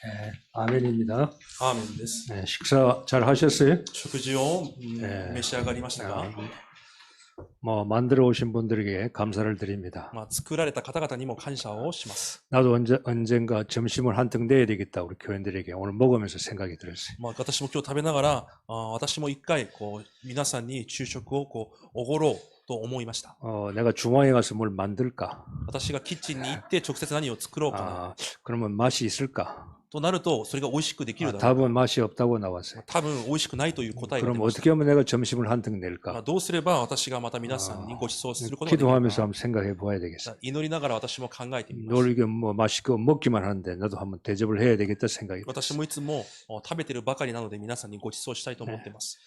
네, 아멘입니다. アーメンです。 네, 식사 잘 하셨어요? 食事を召し上がりましたか？ 만들어 오신 분들에게 감사를 드립니다. 作られた方々にも感謝をします。 나도 언젠가 점심을 한턱 내야 되겠다 우리 교인들에게 오늘 먹으면서 생각이 들었어요. 私も今日食べながら、私も一回皆さんに昼食をおごろうと思いました。 내가 주방에 가서 뭘 만들까? 私がキッチンに行って直接何を作ろうかな。 그러면 맛이 있을까? となるとそれが美味しくできるだろう。 답은 맛이 없다고 나왔어요. 多分美味しくないという答えが出 그럼 ました。 어떻게 하면 내가 점심을 한턱 낼까? どうすれば私がまた皆さんにご馳走することができるか。 기도하면서 한번 생각해 봐야 되겠어요. 祈りながら私も考えてみます。 늘 이게 맛있고 먹기만 하는데 나도 한번 대접을 해야 되겠다 생각이 들었어요. 私もいつも食べてるばかりなので皆さんにご馳走したいと思っています。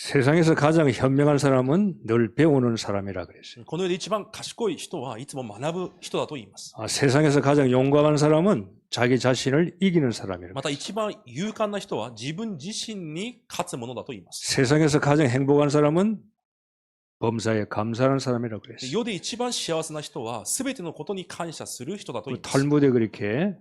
세상에서 가장 현명한 사람은 늘 배우는 사람이라 그랬어요. この世で一番賢い人はいつも学ぶ人だと言います。 세상에서 가장 용감한 사람은 자기 자신을 이기는 사람이라. また一番勇敢な人は自分自身に勝つものだと言います。 세상에서 가장 행복한 사람은 범사에 감사하는 사람이라고 그랬어요. 世で一番幸せな人は全てのことに感謝する人だと言います。 탈무드에 그렇게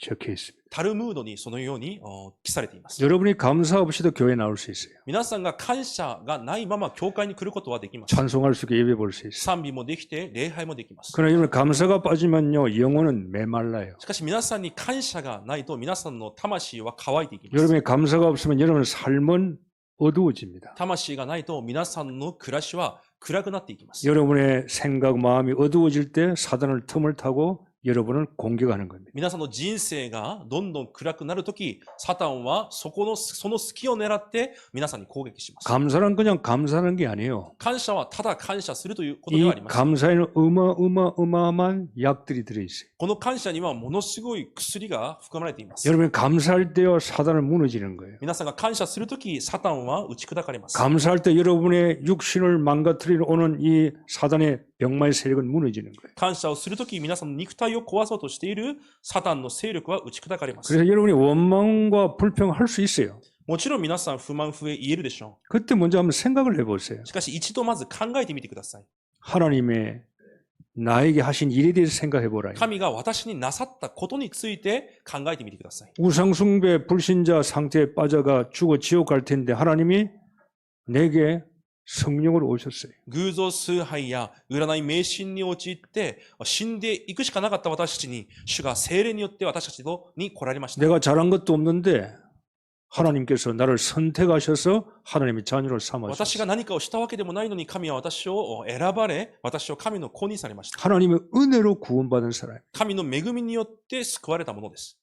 적혀 있습니다. タルムードにそのように記されています。 여러분이 감사 없이도 교회에 나올 수 있어요. 皆さんが感謝がないまま教会に来ることはできます。 찬송할 수 있게 예배 볼 수 있어요. 賛美もできて礼拝もできます。 그러나 여러분 감사가 빠지면요 영혼은 메말라요. しかし皆さんに感謝がないと皆さんの魂は乾いていきます。 여러분의 감사가 없으면 여러분의 삶은 어두워집니다. 魂がないと皆さんの暮らしは暗くなっていきます。 여러분의 생각, 마음이 어두워질 때 사단을 틈을 타고 여러분을 공격하는 겁니다. 皆さんの人生がどんどん暗くなるとき、サタンはその隙を狙って皆さんに攻撃します。 감사는 그냥 감사하는 게 아니에요. 感謝はただ感謝するということではあり 이 ません。 감사에는 어마어마한 약들이 들어있어요. この感謝にはものすごい薬が含まれています。 여러분이 감사할 때요 사단은 무너지는 거예요. 皆さんが感謝するとき、サタンは打ち砕かれます。 감사할 때 여러분의 육신을 망가뜨리러 오는 이 사단의 병마의 세력은 무너지는 거예요. 感謝をするとき、皆さんの肉体を壊そうとしているサタンの勢力は打ち砕かれます。 그래서 여러분이 원망과 불평을 할 수 있어요. もちろん皆さん不満不平言えるでしょ 그때 먼저 한번 생각을 해보세요. う。しかし一度まず考えてみてください。 하나님의 나에게 하신 일에 대해서 생각해보라. 神が私になさったことについて考えてみてください。 우상숭배 불신자 상태에 빠져가 죽어 지옥 갈 텐데 하나님이 내게 성령으로 오셨어요. 偶像崇拝や占い迷信に陥って死んでいくしかなかった私たちに主が聖霊によって私たちに来られました。 내가 잘한 것도 없는데 하나님께서 나를 선택하셔서 하나님의 자녀를 私 삼으셨어요. が何かをしたわけでもないのに神は私を選ばれ、私を神の子にされました。 하나님의 은혜로 구원받은 사람. 神の恵みによって救われたものです。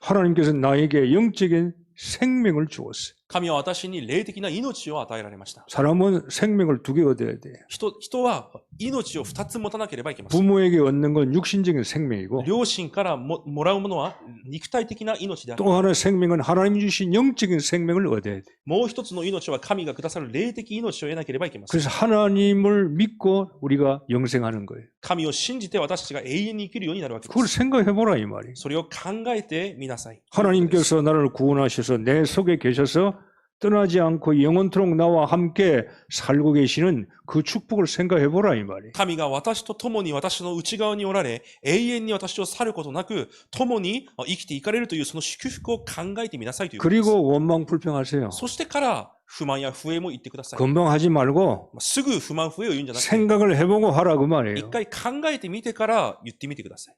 하나님께서 나에게 영적인 생명을 주었어요. 神は私に霊的な命を与えられました。 사람은 생명을 2개 얻어야 돼요. 人は命を2つ持たなければいけません。 부모에게 얻는 건 육신적인 생명이고 両親からもらうものは肉体的な命である。 또 하나의 생명은 하나님이 주신 영적인 생명을 얻어야 돼요. もう一つの命は神がくださる霊的命を得なければいけません。 그래서 하나님을 믿고 우리가 영생하는 거예요. 神を信じて私たちが永遠に生きるようになるわけで 그걸 す。 생각해보라 이 말이에요. それを考えてみなさい。 하나님께서 나를 구원하셔서 내 속에 계셔서 떠나지 않고 영원토록 나와 함께 살고 계시는 그 축복을 생각해보라 이 말이에요. 神が私と共に私の内側におられ、永遠に私を去ることなく、共に生きていかれるというその祝福を考えてみなさいということです。 그리고 원망 불평하세요. そしてから不満や不平も言ってください。 금방 하지 말고 すぐ不満不平を言うんじゃなくて、 생각을 해보고 하라 그 말이에요. 一回考えてみてから言ってみてください。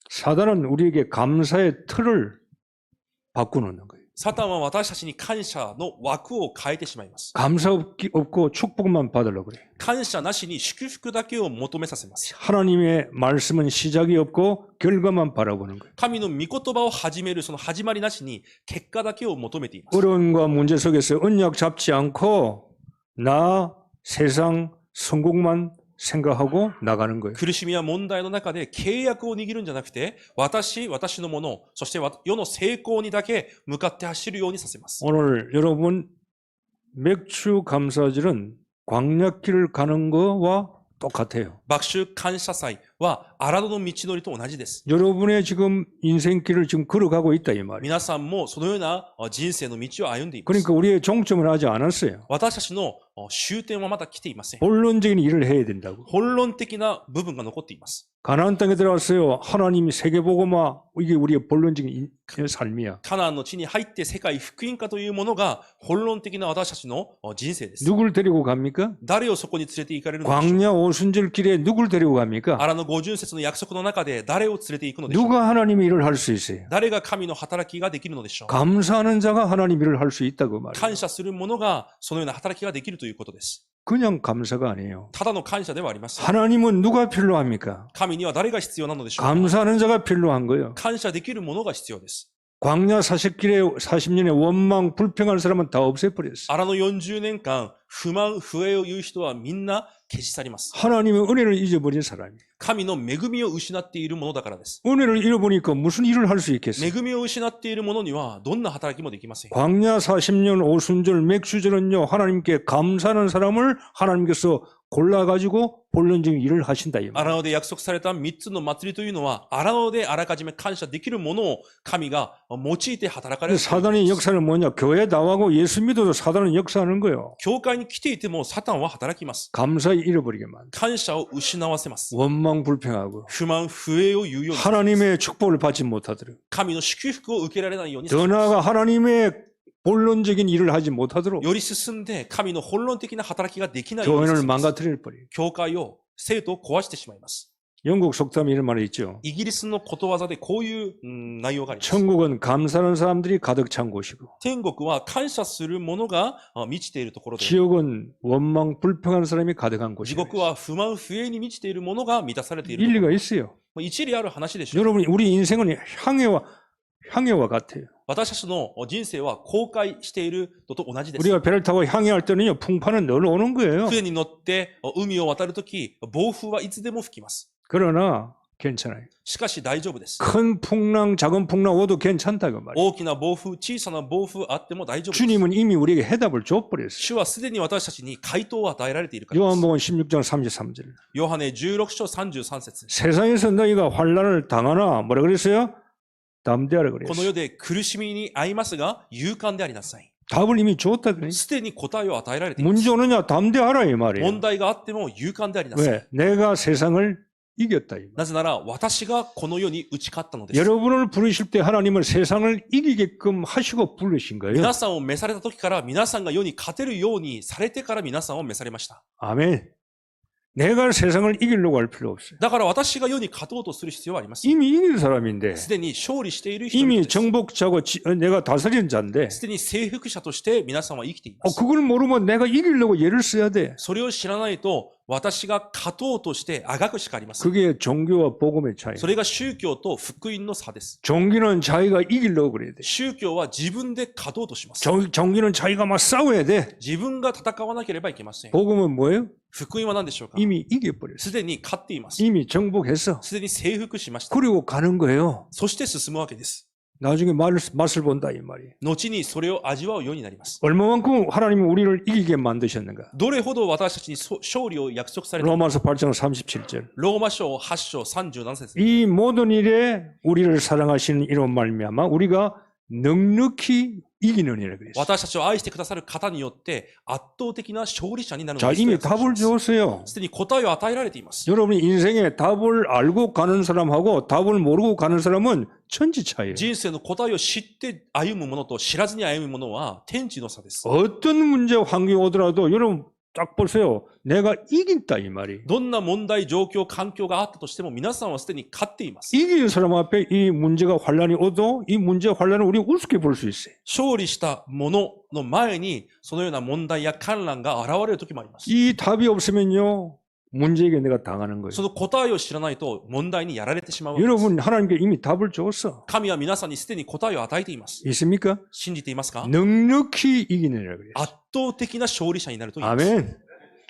사단은 우리에게 감사의 틀을 바꾸는 거예요. サタンは私たちに感謝の枠を変えてしまいます。 감사 없고 축복만 받으려고 그래요. 感謝なしに祝福だけを求めさせます。 하나님의 말씀은 시작이 없고 결과만 바라보는 거예요. 神の御言葉を始めるその始まりなしに結果だけを求めています。 어려움과 문제 속에서 언약 잡지 않고 나 세상 성공만 생각하고 나가는 거예요. 苦しみや問題の中で契約を握るんじゃなくて、私のもの、そして世の成功にだけ向かって走るようにさせます。 오늘 여러분 맥주 감사절은 광약길을 가는 거와 똑같아요. 爆酒感謝祭は荒野の道のりと同じです。 여러분의 지금 인생길을 지금 걸어가고 있다 이 말이에요. 皆さんもそのような人生の道を歩んでいます。 그러니까 우리의 종점은 아직 안 왔어요. 私たちの終点はまだ来ていません。 본론적인 일을 해야 된다고. 本論的な部分が残っています。 가나안 땅에 들어왔어요. 하나님이 세계복음화 이게 우리의 본론적인 삶이야. カナンの地に入って世界福音化というものが本論的な私たちの人生です。 누굴 데리고 갑니까? 誰をそこに連れて行かれるのでしょうか。 광야 오순절 길에 누굴 데리고 갑니까? 荒野50節の約束の中で誰を連れて行くのでしょうか。 누가 하나님의 일을 할 수 있어요? 誰が神の働きができるのでしょうか。 감사하는 자가 하나님 일을 할 수 있다고 말이에요. 感謝する者がそのような働きができるということです。 그냥 감사가 아니에요. ただの感謝ではありません。 하나님은 누가 필요합니까? 神には誰が必要なのでしょうか。 감사하는 자가 필요한 거예요. 感謝できる者が必要です。 광야 40년의 원망 불평한 사람은 다 없애버렸어요. 荒野40年間、不満、不平を言う人はみんな消し去ります。 하나님의 은혜를 잊어버린 사람이에요. 神の恵みを失っているものだからです。 은혜를 잃어보니까 무슨 일을 할 수 있겠어요? 恵みを失っている者にはどんな働きもできません。 광야 40년 오순절 맥주절은요 하나님께 감사하는 사람을 하나님께서 골라가지고 본론적인 일을 하신다 이 荒 말이에요. 野で約束された3つの祭りというのは、荒野であらかじめ感謝できるものを神が用いて働かれる。 사단의 역사는 뭐냐? 교회 나가고 예수 믿어도 사단은 역사하는 거예요. 教会に来ていてもサタンは働きます。 감사히 잃어버리게 만들. 感謝を失わせます。 원망 불평하고 不満、不平を言うように。 하나님의 축복을 받지 못하도록 神の祝福を受けられないように。 더 나아가 하나님의 본론적인 일을 하지 못하도록 より進んで神の本論的な働きができないように 교회를 進みます。 망가뜨릴 뻔해요. 教会を、生徒を壊してしまいます。 영국 속담에 이런 말이 있죠. イギリスのことわざでこういう内容があります。 천국은 감사하는 사람들이 가득 찬 곳이고 天国は感謝する者が満ちているところで、 지옥은 원망 불평하는 사람이 가득한 地 곳이고 獄は不満不平に満ちている者が満たされているところ。 일리가 있어요. 一理ある話でしょう。 여러분 우리 인생은 향해와 같아요. 私たちの人生は後悔しているのと同じです。 우리가 배를 타고 향해할 때는요 풍파는 늘 오는 거예요. 船に乗って海を渡るとき、暴風はいつでも吹きます。 그러나 괜찮아요. しかし大丈夫です。 큰 풍랑 작은 풍랑 와도 괜찮다고 말이에요. 大きな暴風、小さな暴風あっても大丈夫です。 주님은 이미 우리에게 해답을 줘버렸어요. 主はすでに私たちに回答を与えられているからです。 요한복음 16장 33절. ヨハネ16章33節。 세상에서 너희가 환난을 당하나 뭐라 그랬어요? 담대하라 この 그랬어요. 世で苦しみに遭いますが、勇敢でありなさい。 답을 이미 줬다 그래. すでに答えを与えられています。 문제 오느냐 담대하라 이 말이에요. 問題があっても勇敢でありなさい。 왜? 내가 세상을 이겼다 이 말. なぜなら私がこの世に打ち勝ったのです。 여러분을 부르실 때 하나님은 세상을 이기게끔 하시고 부르신 거예요. 皆さんを召された時から皆さんが世に勝てるようにされてから皆さんを召されました。 아멘. 내가 세상을 이기려고 할 필요 없어요. だから私が世に勝とうとする必要はありません。 이미 이긴 사람인데 すでに勝利している人々 이미 です。 정복자고 내가 다스리는 자인데 すでに征服者として皆さんは生きています。 그걸 모르면 내가 이기려고 예를 써야 돼. それを知らないと私が勝とうとしてあがくしかありません。 그게 종교와 복음의 차이. それが宗教と福音の差です。 종교는 자기가 이기려고 그래야 돼. 宗教は自分で勝とうとします。 종교는 자기가 막 싸워야 돼. 自分が戦わなければいけません。 복음은 뭐예요? 福音は何でしょうか。 이미 이겨버렸어. すでに勝っています。 이미 정복했어. すでに征服しました。 그리고 가는 거예요. そして進むわけです。 나중에 맛을 본다 이 말이에요. 後にそれを味わうようになります。 얼마만큼 하나님은 우리를 이기게 만드셨는가? どれほど私たちに勝利を約束されたのか。 로마서 8장 37절. ローマ書8章37節。 이 모든 일에 우리를 사랑하시는 이런 말미암아 우리가 넉넉히 이기는 이라 그랬어요. 私たちを愛してくださる方によって圧倒的な勝利者になるの 자, です。 이미 답을 줬어요. すでに答えを与えられています。 여러분이 인생에 답을 알고 가는 사람하고 답을 모르고 가는 사람은 천지 차이예요. 人生の答えを知って歩むものと知らずに歩むものは天地の差です。 어떤 문제 환경이 오더라도 여러분 딱 보세요. 내가 이긴다 이 말이. どんな問題、状況、環境があったとしても皆さんはすでに勝っています。 이긴 사람 앞에 이 문제가 환란이 오도 이 문제 환란을 우리 우습게 볼 수 있어요. 勝利したものの前にそのような問題や観覧が現れる時もあります。 이 답이 없으면요. 문제에게 내가 당하는 거예요. その答えを知らないと問題にやられてしまうわけです。 여러분 하나님께 이미 답을 줬어. 神は皆さんにすでに答えを与えています。 있습니까? 信じていますか？ 넉넉히 이기느라 그래요. 圧倒的な勝利者になると言います。 아멘.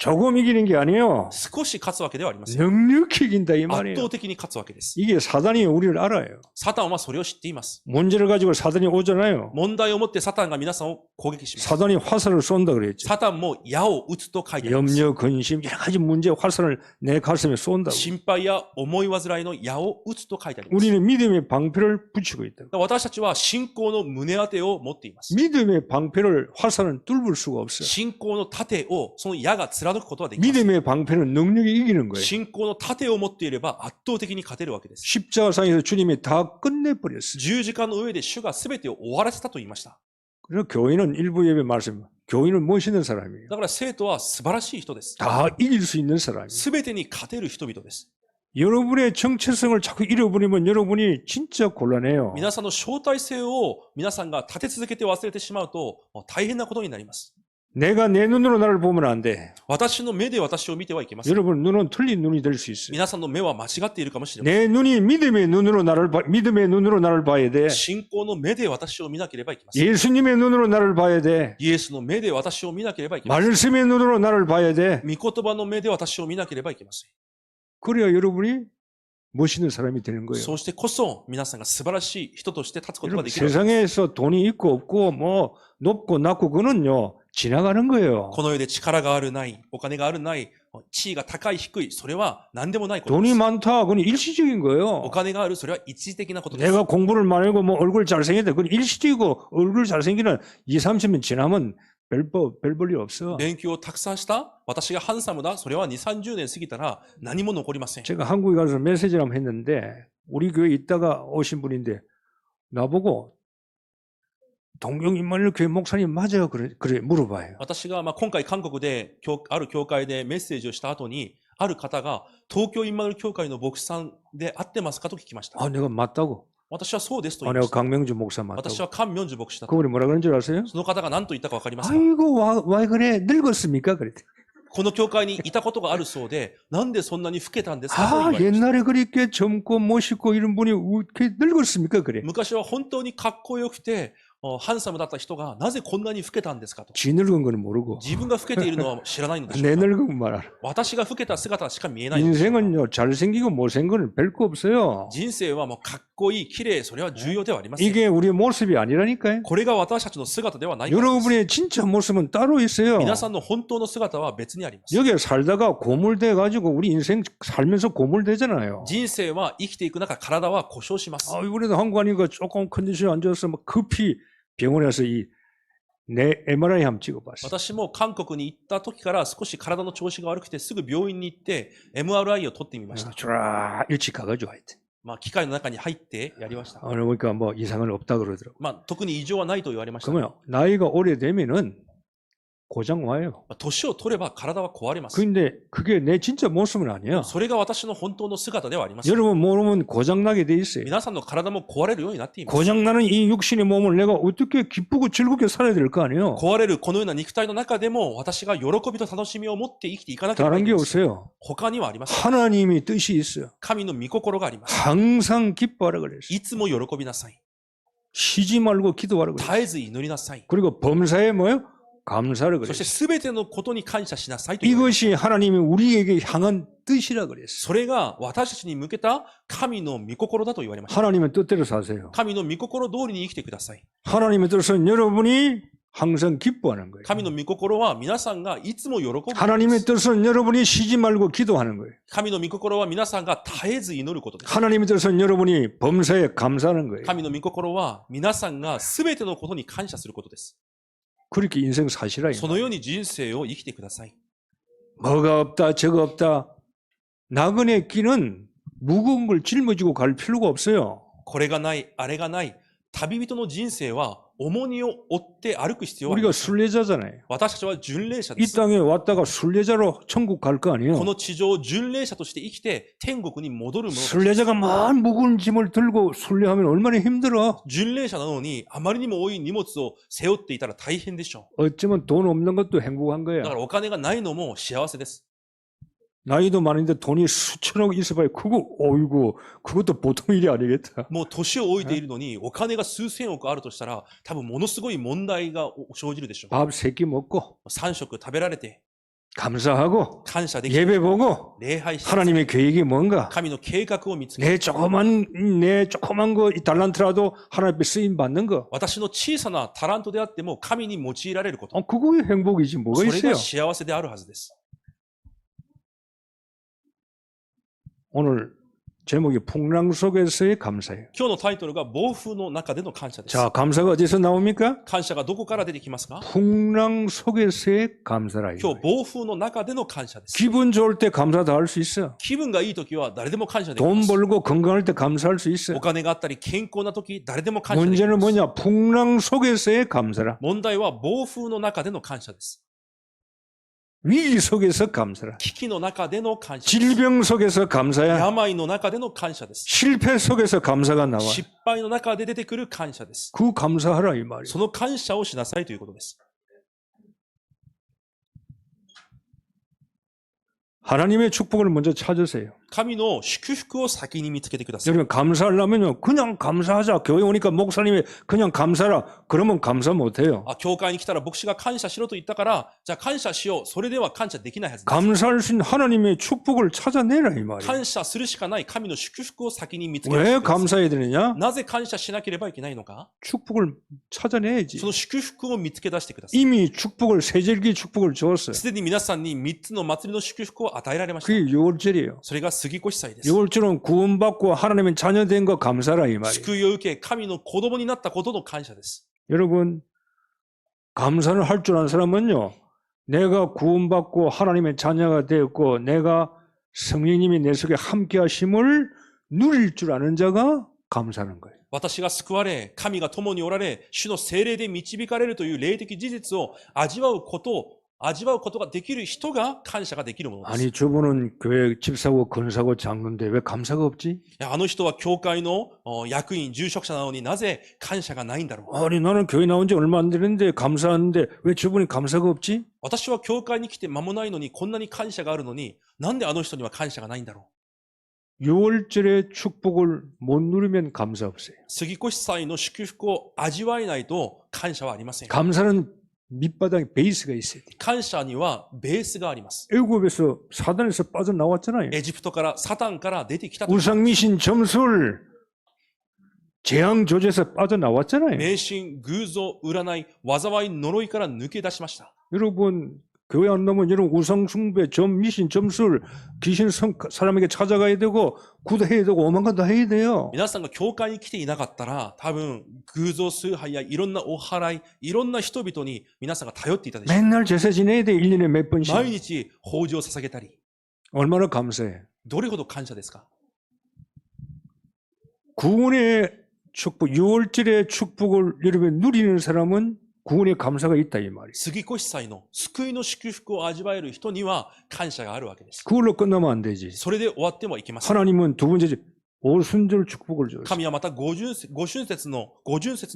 조금 이기는 게 아니에요. 少し勝つわけではありません。 넉넉히 이긴다 이 圧 말이에요. 倒的に勝つわけです。 이게 사단이 우리를 알아요. サタンはそれを知っています。 문제를 가지고 사단이 오잖아요. 問題を持ってサタンが皆さんを攻撃します。 사단이 화살을 쏜다 그랬죠. サタンも矢を撃つと書いてあります。 염려, 근심 여러 가지 문제 화살을 내 가슴에 쏜다고. 心配や思い煩いの矢を撃つと書いてあります。 우리는 믿음의 방패를 붙이고 있다. 私たちは信仰の胸当てを持っています。 믿음의 방패를 화살은 뚫을 수가 없어요. 信仰の盾をその矢が貫くことはできません。 믿음의 방패는 능력이 이기는 거예요. 信仰の盾を持っていれば圧倒的に勝てるわけです。 십자가상에서 주님이 다 끝내버렸어요. 十字架の上で主が全てを終わらせたと言いました。 그래서 교인은 일부 예배 말씀, 교인은 멋있는 사람이에요. だから生徒は素晴らしい人です。 다 이길 수 있는 사람이에요. 全てに勝てる人々です。 여러분의 정체성을 자꾸 잃어버리면 여러분이 진짜 곤란해요. 皆さんの招待性を皆さんが立て続けて忘れてしまうと大変なことになります。 내가 내 눈으로 나를 보면 안 돼. 私の目で私を見てはいけません。 여러분 눈은 틀린 눈이 될 수 있어요. 皆さんの目は間違っているかもしれません。 내 눈이 믿음의 눈으로 나를 봐야 돼. 信仰の目で私を見なければいけません。 예수님의 눈으로 나를 봐야 돼. イエスの目で私を見なければいけません。 말씀의 눈으로 나를 봐야 돼. 御言葉の目で私を見なければいけません。 그래야 여러분이 멋있는 사람이 되는 거예요. そうしてこそ皆さんが素晴らしい人として立つことが 여러분 できるわけです。 세상에서 돈이 있고 없고 뭐 높고 낮고 그거는요 지나가는 거예요. この世で力があるない、お金があるない、地位が高い低い、それは何でもないことで 돈이 す。 많다 그건 일시적인 お 거예요. 金がある、それは一時的なことです。 내가 공부를 많이 하고 뭐 얼굴 잘생겼다 그건 일시적이고 얼굴 잘생기는 2, 30년 지나면 별 볼 일 없어. 勉強をたくさんした、私がハンサムだ、それは2、30年過ぎたら何も残りません。 제가 한국에 가서 메시지를 한번 했는데 우리 교회 있다가 오신 분인데 나보고 동경인마늘 교회 목사님 맞아요? 그래 물어봐요. 私が今回韓国である教会でメッセージをした後に、ある方が東京インマヌ教会の牧師さんで会ってますかと聞きました。 아 내가 맞다고. 私はそうですと 아 言いま 내가 した。 강명주 목사 私 맞다고. はカン・ミョンジュ牧師だと。 그분이 뭐라 그런 줄 아세요? その方が何と言ったかわかりますか？ 아이고 와 그래 늙었습니까? 그랬대. この教会にいたことがあるそうで、なんでそんなに老けたんですかと言わ 아 れました。 옛날에 그렇게 젊고 멋있고 이런 분이 어떻게 늙었습니까? 그래. 昔は本当にかっこよくて、ハンサムだった人がなぜこんなに老けたんですかと。 지 늙은 거는 모르고 自分が老けているのは知らないのでしょ 내 うか。 늙은 말 알아. 私が老けた姿しか見えないのでしょうか。 인생은요 잘생기고 못생긴 건 별거 없어요. 人生はもうかっこいい、綺麗、それは重要ではありません。 이게 우리의 모습이 아니라니까요. これが私たちの姿ではないからです。 여러분의 진짜 모습은 따로 있어요. 皆さんの本当の姿は別にあります。 여기에 살다가 고물돼 가지고 우리 인생 살면서 고물되잖아요. 人生は生きていく中、体は故障します。 아, 이번에도 한국 가니까 조금 컨디션이 안 좋아서 막 급히 병원에서 내 MRI 한번 찍어봤어요. 私も韓国に行った時から少し体の調子が悪くてすぐ病院に行って MRI を取ってみました。 쫙 일찍 가가지고 하여튼. 機械の中に入ってやりました。 그러니까 뭐 이상은 없다 그러더라고. 特に異常はないと言われました。 그러면 나이가 오래되면은 고장 와요. 年を取れば体は壊れます。 근데 그게 내 진짜 모습은 아니야. それが私の本当の姿ではありません。 여러분 모르면 고장 나게 돼 있어요. 皆さんの体も壊れるようになっています。 고장 나는 이 육신의 몸을 내가 어떻게 기쁘고 즐겁게 살아야 될 거 아니에요. 壊れるこのような肉体の中でも私が喜びと楽しみを持って生きていかなければい 다른 け 게 ません。 없어요. 他にはありません。 하나님이 뜻이 있어요. 神の御心があります。 항상 기뻐하라 그랬어요. いつも喜びなさい。 쉬지 말고 기도하라 그랬어요. 絶えず祈りなさい。 그리고 범사에 뭐요? 감사를 そして 그랬어요. 全てのことに感謝しなさいと言われます。 이것이 하나님이 우리에게 향한 뜻이라 그랬어요. それが私たちに向けた神の御心だと言われました。 하나님의 뜻대로 사세요. 神の御心通りに生きてください。 하나님의 뜻은 여러분이 항상 기뻐하는 거예요. 神の御心は皆さんがいつも喜ぶことで 하나님의 す。 뜻은 여러분이 쉬지 말고 기도하는 거예요. 神の御心は皆さんが絶えず祈ることです。 하나님의 뜻은 여러분이 범사에 감사하는 거예요. 神の御心は皆さんが全てのことに感謝することです。 그렇게 인생 사시라. そのように人生を生きてください。 뭐가 없다, 저거 없다. 나그네 끼는 무거운 걸 짊어지고 갈 필요가 없어요. これがない、あれがない。旅人の人生は重荷を負って歩く必要はあり 우리가 ません。 순례자잖아요. 私たちは巡礼者で 이 す。 땅에 왔다가 순례자로 천국 갈 거 こ 아니에요. の地上を巡礼者として生きて天国に戻るものです。 순례자가 만 무거운 짐을 들고 순례하면 얼마나 힘들어. 巡礼者なのにあまりにも多い荷物を背負っていたら大変でしょ 어쩌면 돈 없는 것도 행복한 う。 거야. だからお金がないのも幸せです。 나이도 많은데 돈이 수천억 있어봐야 그거 어이구 그것도 보통 일이 아니겠다. もう年を老いているのにお金が数千億あるとしたら多分ものすごい問題が生じるでしょう。 밥 3끼 먹고 3食食べられて 감사하고 感謝できる。 예배 보고 礼拝して、 하나님의 계획이 뭔가 神の計画を見つけ、 내 조그만 거 이 달란트라도 하나님 앞에 쓰임 받는 거 私の小さなタラントであっても神に用いられること。 그거의 행복이지 뭐가 それ 있어요. が幸せであるはずです。 오늘 제목이 풍랑 속에서의 감사예요. 今日のタイトルが暴風の中での感謝です。 자, 감사가 어디서 나옵니까? 感謝がどこから出てきますか？ 풍랑 속에서의 감사라. 今日暴風の中での感謝です。 기분 좋을 때 감사도 할 수 있어. 気分がいい時は誰でも感謝できま 돈 す。 벌고 건강할 때 감사할 수 있어. お金があったり健康な時誰でも感謝でき 문제는 ます。 뭐냐? 풍랑 속에서의 감사라. 問題は暴風の中での感謝です。 위기 속에서 감사라. 危機の中での感謝です。 질병 속에서 감사야. 病の中での感謝です。 실패 속에서 감사가 나와. 失敗の中で出てくる感謝です。 그 감사하라 이 말이야. その感謝をしなさいということです。 하나님의 축복을 먼저 찾으세요. 神の祝福を先に見つけてください。 여러분 감사하려면요. 그냥 감사하자. 교회 오니까 목사님이 그냥 감사라. 그러면 감사 못해요. 教会に来たら牧師が感謝しろと言ったから、じゃあ感謝しよう。それでは感謝できないはずです。 감사할 수 있는 하나님의 축복을 찾아내라 이 말이에요. 感謝するしかない神の祝福を先に見つけ 왜 てください。 감사해야 되느냐? なぜ感謝しなければいけないのか？ 축복을 찾아내야지. その祝福を見つけ出してください。 이미 축복을 세절기 축복을 줬어요. すでに皆さんに3つの祭りの祝福を与えられました。 그게 6월절이에요. それが杉越祭です。 6월절은 구원받고 하나님의 자녀된 거 감사라 이 말이에요. 救いを受け、神の子供になったことの感謝です。 여러분 감사를 할 줄 아는 사람은요. 내가 구원받고 하나님의 자녀가 되었고 내가 성령님이 내 속에 함께 하심을 누릴 줄 아는 자가 감사하는 거예요. 私が救われ、神が共におられ、主の聖霊で導かれるという霊的事実を味わうことができる人が感謝ができるものです。 아니 저분은 교회 집사고 권사고 장로인데 왜 감사가 없지? いやあの人は教会の役員、住職者なのになぜ感謝がないんだろう。 아니 나는 교회 나온 지 얼마 안 됐는데 감사하는데 왜 저분이 감사가 없지? 私は教会に来て間もないのにこんなに感謝があるのに、なんであの人には感謝がないんだろう。 6월절의 축복을 못 누리면 감사 없어요. 杉越祭の祝福を味わえないと感謝はありません。 감사는 밑바닥에 베이스가 있어야 돼요. 感謝にはベースがあります。 애굽에서 사단에서 빠져나왔잖아요. エジプトからサタンから出てきたと。 우상미신 점술 재앙 조제에서 빠져나왔잖아요. 迷信、偶像、占い、災い、呪いから抜け出しました。 여러분 교회 안 나오면 여러분 우상 숭배, 미신, 점술, 귀신 사람에게 찾아가야 되고 구도해야 되고 오만간 다 해야 돼요. 皆さんが教会に来ていなかったら、多分偶像崇拝やいろんなお祓い、いろんな人々に皆さんが頼っていたでしょう。 맨날 제사 지내야 돼. 1년에 몇 번씩. 毎日法事を捧げたり、 얼마나 감사해. どれほど感謝ですか？ 구원의 축복, 6월절의 축복을 여러분 누리는 사람은 구원의 감사가 있다 이 말이에요. 杉越祭の救いの祝福を味わえる人には感謝があるわけです。 그걸로 끝나면 안 되지. それで終わってもいけません。 하나님은 두 번째 오순절 축복을 줘요. 神はまた五旬節の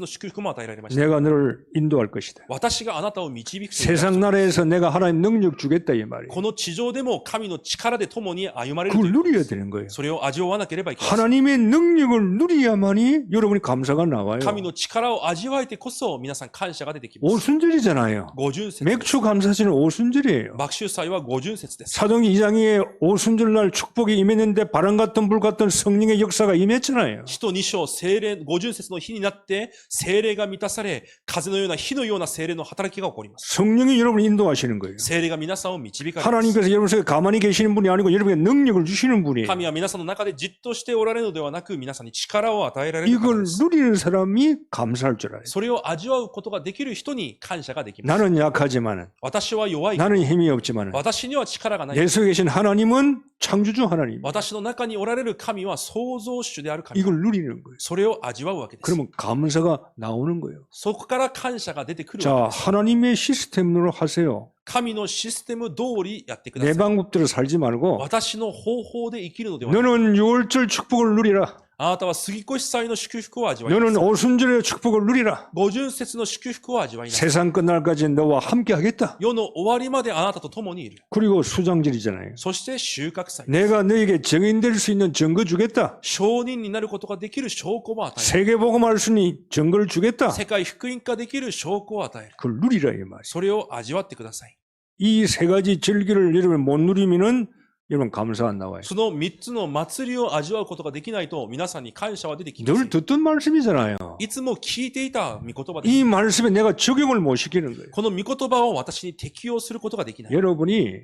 祝福も与えられました。 내가 너를 인도할 것이다. 私があなたを導くという約束です。 세상 나라에서 내가 하나님 능력 주겠다 이 말이에요. この地上でも神の力で共に歩まれると 그걸 いうことで 누려야 す。 되는 거예요. それを味わわなければいけません。 하나님의 능력을 누려야만이 여러분이 감사가 나와요. 神の力を味わえてこそ皆さん感謝が出てきます。 오순절이잖아요. 五旬節です。 맥주 감사절은 오순절이에요. 麦秋祭は五旬節です。 사도행전 2장에 오순절날 축복이 임했는데 바람 같은 불 같은 성령의 역사가 임했잖아요. 使徒2章、聖霊、五旬節の日になって、聖霊が満たされ、風のような火のような聖霊の働きが起こります。 성령이 여러분을 인도하시는 거예요. 聖霊が皆さんを導かれます。 하나님께서 여러분 속에 가만히 계시는 분이 아니고 여러분에게 능력을 주시는 분이에요. 神は皆さんの中でじっとしておられるのではなく、皆さんに力を与えられる方 이걸 です。 누리는 사람이 감사할 줄 알아요. それを味わうことができる人に感謝ができます。 나는 약하지만 私は弱いけど。 나는 힘이 없지만 私には力がない。 내 속에 계신 하나님은 창조주 하나님. 私の中におられる神は創造主である神。 이걸 누리는 거예요. それを味わうわけです。 그러면 감사가 나오는 거예요. そこから感謝が出てくる 자, わけです。 하나님의 시스템으로 하세요. 神のシステム通りやってくだ 내 さい。 방법대로 살지 말고 私の方法で生きるのではない。 너는 6월절 축복을 누리라. あなたは杉越祭の祝福を味わいな 너는 さい。 오순절의 축복을 누리라. 五旬節の祝福を味わいなさい。 세상 끝날까지 너와 함께 하겠다. 世の終わりまであなたと共にいる。 그리고 수장절이잖아요. そして収穫祭。 내가 너에게 증인될 수 있는 증거 주겠다. 証人になることができる証拠も与える。 세계복음할 수 있는 증거를 주겠다. 世界福音化できる証拠を与える。 그걸 누리라 이 말이에요. それを味わってください。이 세 가지 절기를 여러분 못 누리면은 여러분 감사 안 나와요. その3つの祭りを味わうことができないと、皆さんに感謝は出てきませ 늘 ん。 듣던 말씀이잖아요. いつも聞いていた御言葉で 이 す。 말씀에 내가 적용을 못 시키는 거예요. この御言葉を私に適用することができない。 여러분이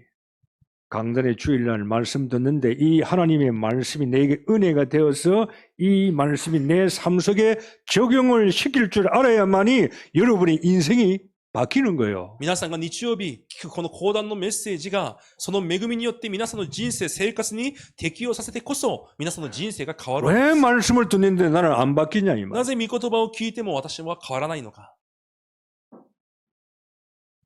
강단의 주일날 말씀 듣는데 이 하나님의 말씀이 내게 은혜가 되어서 이 말씀이 내 삶 속에 적용을 시킬 줄 알아야만이 여러분의 인생이 바뀌는 거예요. 皆さんが日曜日聞くこの講談のメッセージが、その恵みによって皆さんの人生、生活に適用させてこそ、皆さんの人生が変わる。 왜 말씀을 듣는데 나는 안 바뀌냐 이 말. なぜ御言葉を聞いても私は変わらないのか。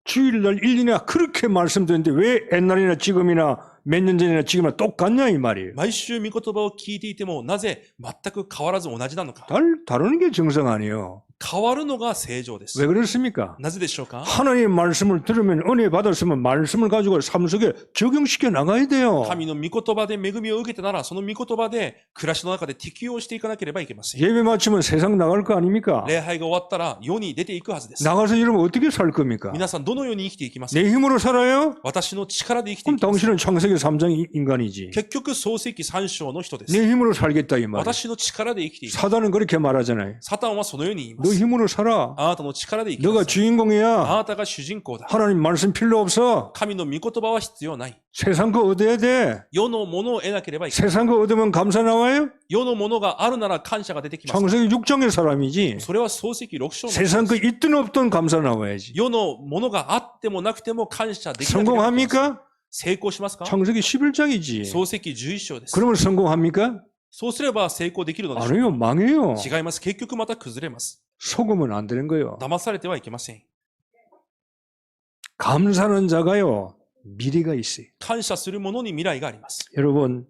주일날 1년에 그렇게 말씀 듣는데 왜 옛날이나 지금이나 몇 년 전이나 지금이나 똑같냐 이 말이에요. 毎週御言葉を聞いていても、なぜ全く変わらず同じなのか。 다루는 게 정상 아니에요. 変わるのが正常です。 왜 그렇습니까? なぜでしょうか。 하나님의 말씀을 들으면 은혜 받았으면 말씀을 가지고 삶 속에 적용시켜 나가야 돼요. 神の御言葉で恵みを受けたなら、その御言葉で暮らしの中で適用していかなければいけません。 예배 마치면 세상 나갈 거 아닙니까? 礼拝が終わったら世に出ていくはずです。 나가서 여러분 어떻게 살 겁니까? 皆さんどのように生きていきますか。 내 힘으로 살아요? 私の力で生きて 그럼 いきます。 당신은 창세기 3장 인간이지. 結局創世記3章の人です。 내 힘으로 살겠다 이 말이에요. 私の力で生きていく。 사단은 그렇게 말하잖아요. サタンはそのように言いま 너 す。 힘으로 살아. あなたの力で生きな 너가 さい。 주인공이야. あなたが主人公だ。 하나님 말씀 필요 없어. 神の御言葉は必要ない。 세상 거 얻어야 돼. 世のものを得なければいけない。 세상 거 얻으면 감사 나와요? 世のものがあるなら感謝が出てきます。 창세기 6장의 사람이지. それは創世記6章の。 세상 거 있든 없든 감사 나와야지. 世のものがあってもなくても感謝できなければいけません。 성공합니까? 成功しますか。 창세기 11장이지. 創世記11章です。 그러면 성공합니까? そうすれば成功できるのでしょう 아니요, 망해요. か。違います。結局また崩れます。 속으면 안 되는 거예요. 騙されてはいけません。 감사하는 자가요, 미래가 있어요. 感謝するものに未来があります。 여러분,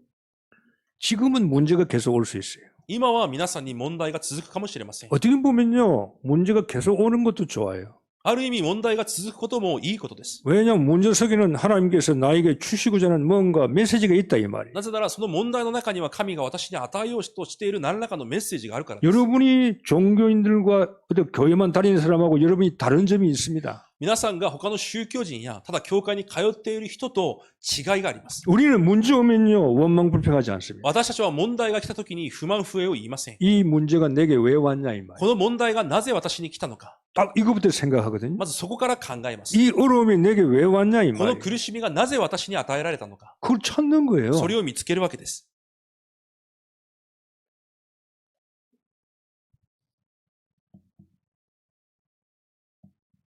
지금은 문제가 계속 올 수 있어요. 今は皆さんに問題が続くかもしれません。 어떻게 보면요, 문제가 계속 오는 것도 좋아요. ある意味問題が続くこともいいことです。 왜냐하면 문제 속에는 하나님께서 나에게 주시고자 하는 뭔가 메시지가 있다 이 말이에요. なぜならその問題の中には神が私に与えようとしている何らかのメッセージがあるからです。 여러분이 종교인들과 어떤 교회만 다니는 사람하고 여러분이 다른 점이 있습니다. 皆さんが他の宗教人やただ教会に通っている人と違いがあります。 우리는 문제 오면요, 원망불평하지 않습니다. 私たちは問題が来た時に不満不平を言いません。 이 문제가 내게 왜 왔냐 이 말이에요. この問題がなぜ私に来たのか。 딱 이거부터 생각하거든요. まずそこから考えます。 이 어려움이 내게 왜 왔냐 이 この 말이에요. 苦しみがなぜ私に与えられたのか。 그걸 찾는 거예요. それを見つけるわけです。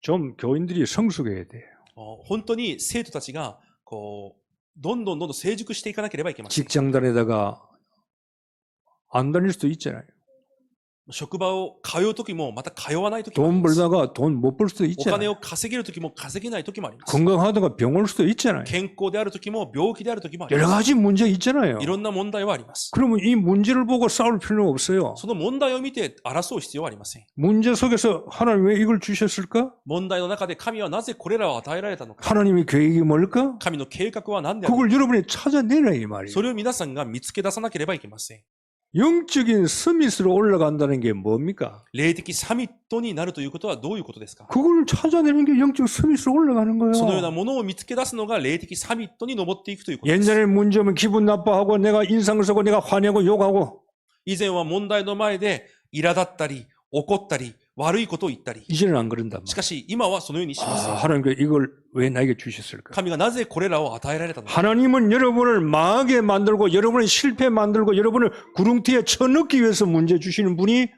좀 교인들이 성숙해야 돼요. 本当に生徒たちがこうどんどん成熟していかなければいけません。 직장 다니다가 안 다닐 수도 있잖아요. 職場を通う時もまた通わない時もあ 돈 ります。 벌다가 돈 못 벌 수도 お金 있잖아요. を稼げる時も稼げない時もあります。 건강하다가 병 올 수도 있잖아요. 健康である時も病気である時もあり 여러 ます。 가지 문제가 있잖아요. いろんな問題はあります。 그러면 이 문제를 보고 싸울 필요는 없어요. その問題を見て争う必要はありません。 문제 속에서 하나님 왜 이걸 주셨을까? 問題の中で神はなぜこれらを与えられたのか。 하나님의 계획이 뭘까? 神の計画は何であるのか。 그걸 여러분이 찾아내라 이 말이에요. それを皆さんが見つけ出さなければいけません。 영적인 서밋으로 올라간다는 게 뭡니까? 霊的サミットになるということはどういうことですか。 그걸 찾아내는 게 영적 서밋으로 올라가는 거예요. そのようなものを見つけ出すのが霊的サミットに登っていくということです。 옛날에 문제 오면 기분 나빠하고 내가 인상 쓰고 내가 화내고 욕하고 以前は問題の前で苛立ったり怒ったり悪いことを言ったり。 이제는 안 그런단 し 말이에요. かし今はそのようにしません。 하나님께서 이걸 왜 나에게 주셨을까? 神がなぜこれらを与えられたのか。 하나님은 여러분을 망하게 만들고 여러분을 실패 만들고 여러분을 구렁텅이에 쳐넣기 위해서 문제 주시는 분이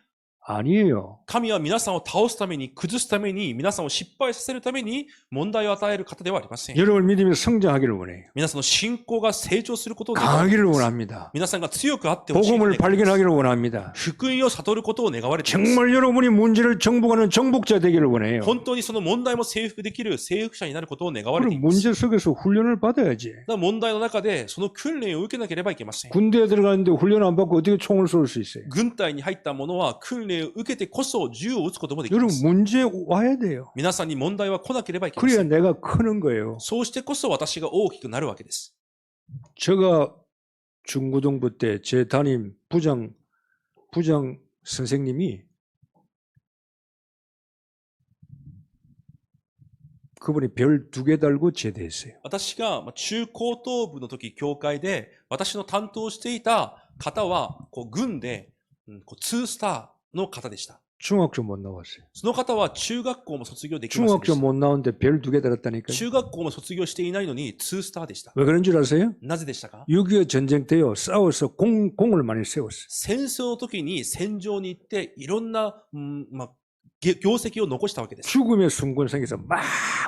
아니에요. 神は皆さんを倒すために、崩すために、皆さんを失敗させるために問題を与える方ではありません。 여러분을 믿으며 성장하기를 원해요. 皆さんの信仰が成長することを願われてい 강하기를 ます。 원합니다. 皆さんが強くあってほしいと 복음을 願います。 발견하기를 원합니다. 福音を悟ることを願われています。 정말 여러분이 문제를 정복하는 정복자 되기를 원해요. 本当にその問題も征服できる征服者になることを願われてい 그럼 ます。 문제 속에서 훈련을 받아야지. だから問題の中でその訓練を受けなければいけません。 군대에 들어가는데 훈련 안 받고 어떻게 총을 쏠 수 있어요? 軍隊に入った者は訓練を受けてこそ銃を撃つこともできま 여러분 す。 문제 와야 돼요. 皆さんに問題は来なければいけませ 그래야 ん。 내가 크는 거예요. そうしてこそ私が大きくなるわけです。 제가 중고등부 때 제 담임 부장 선생님이 그분이 별 2개 달고 제대했어요. 私が中高等部の時、教会で、私の担当していた方は、軍で、2スターの方でした。 중학교 못 나왔어요. その方は中学校も卒業できませんで 중학교 した。 못 나오는데 별 2개 달았다니까요. 中学校も卒業していないのに2スターでした。 왜 그런 줄 아세요? なぜでしたか？ 6.25 전쟁 때요. 싸워서 공을 많이 세웠어요. 戦争の時に戦場に行っていろんな、業績を残したわけです。 죽음의 순간성에서 막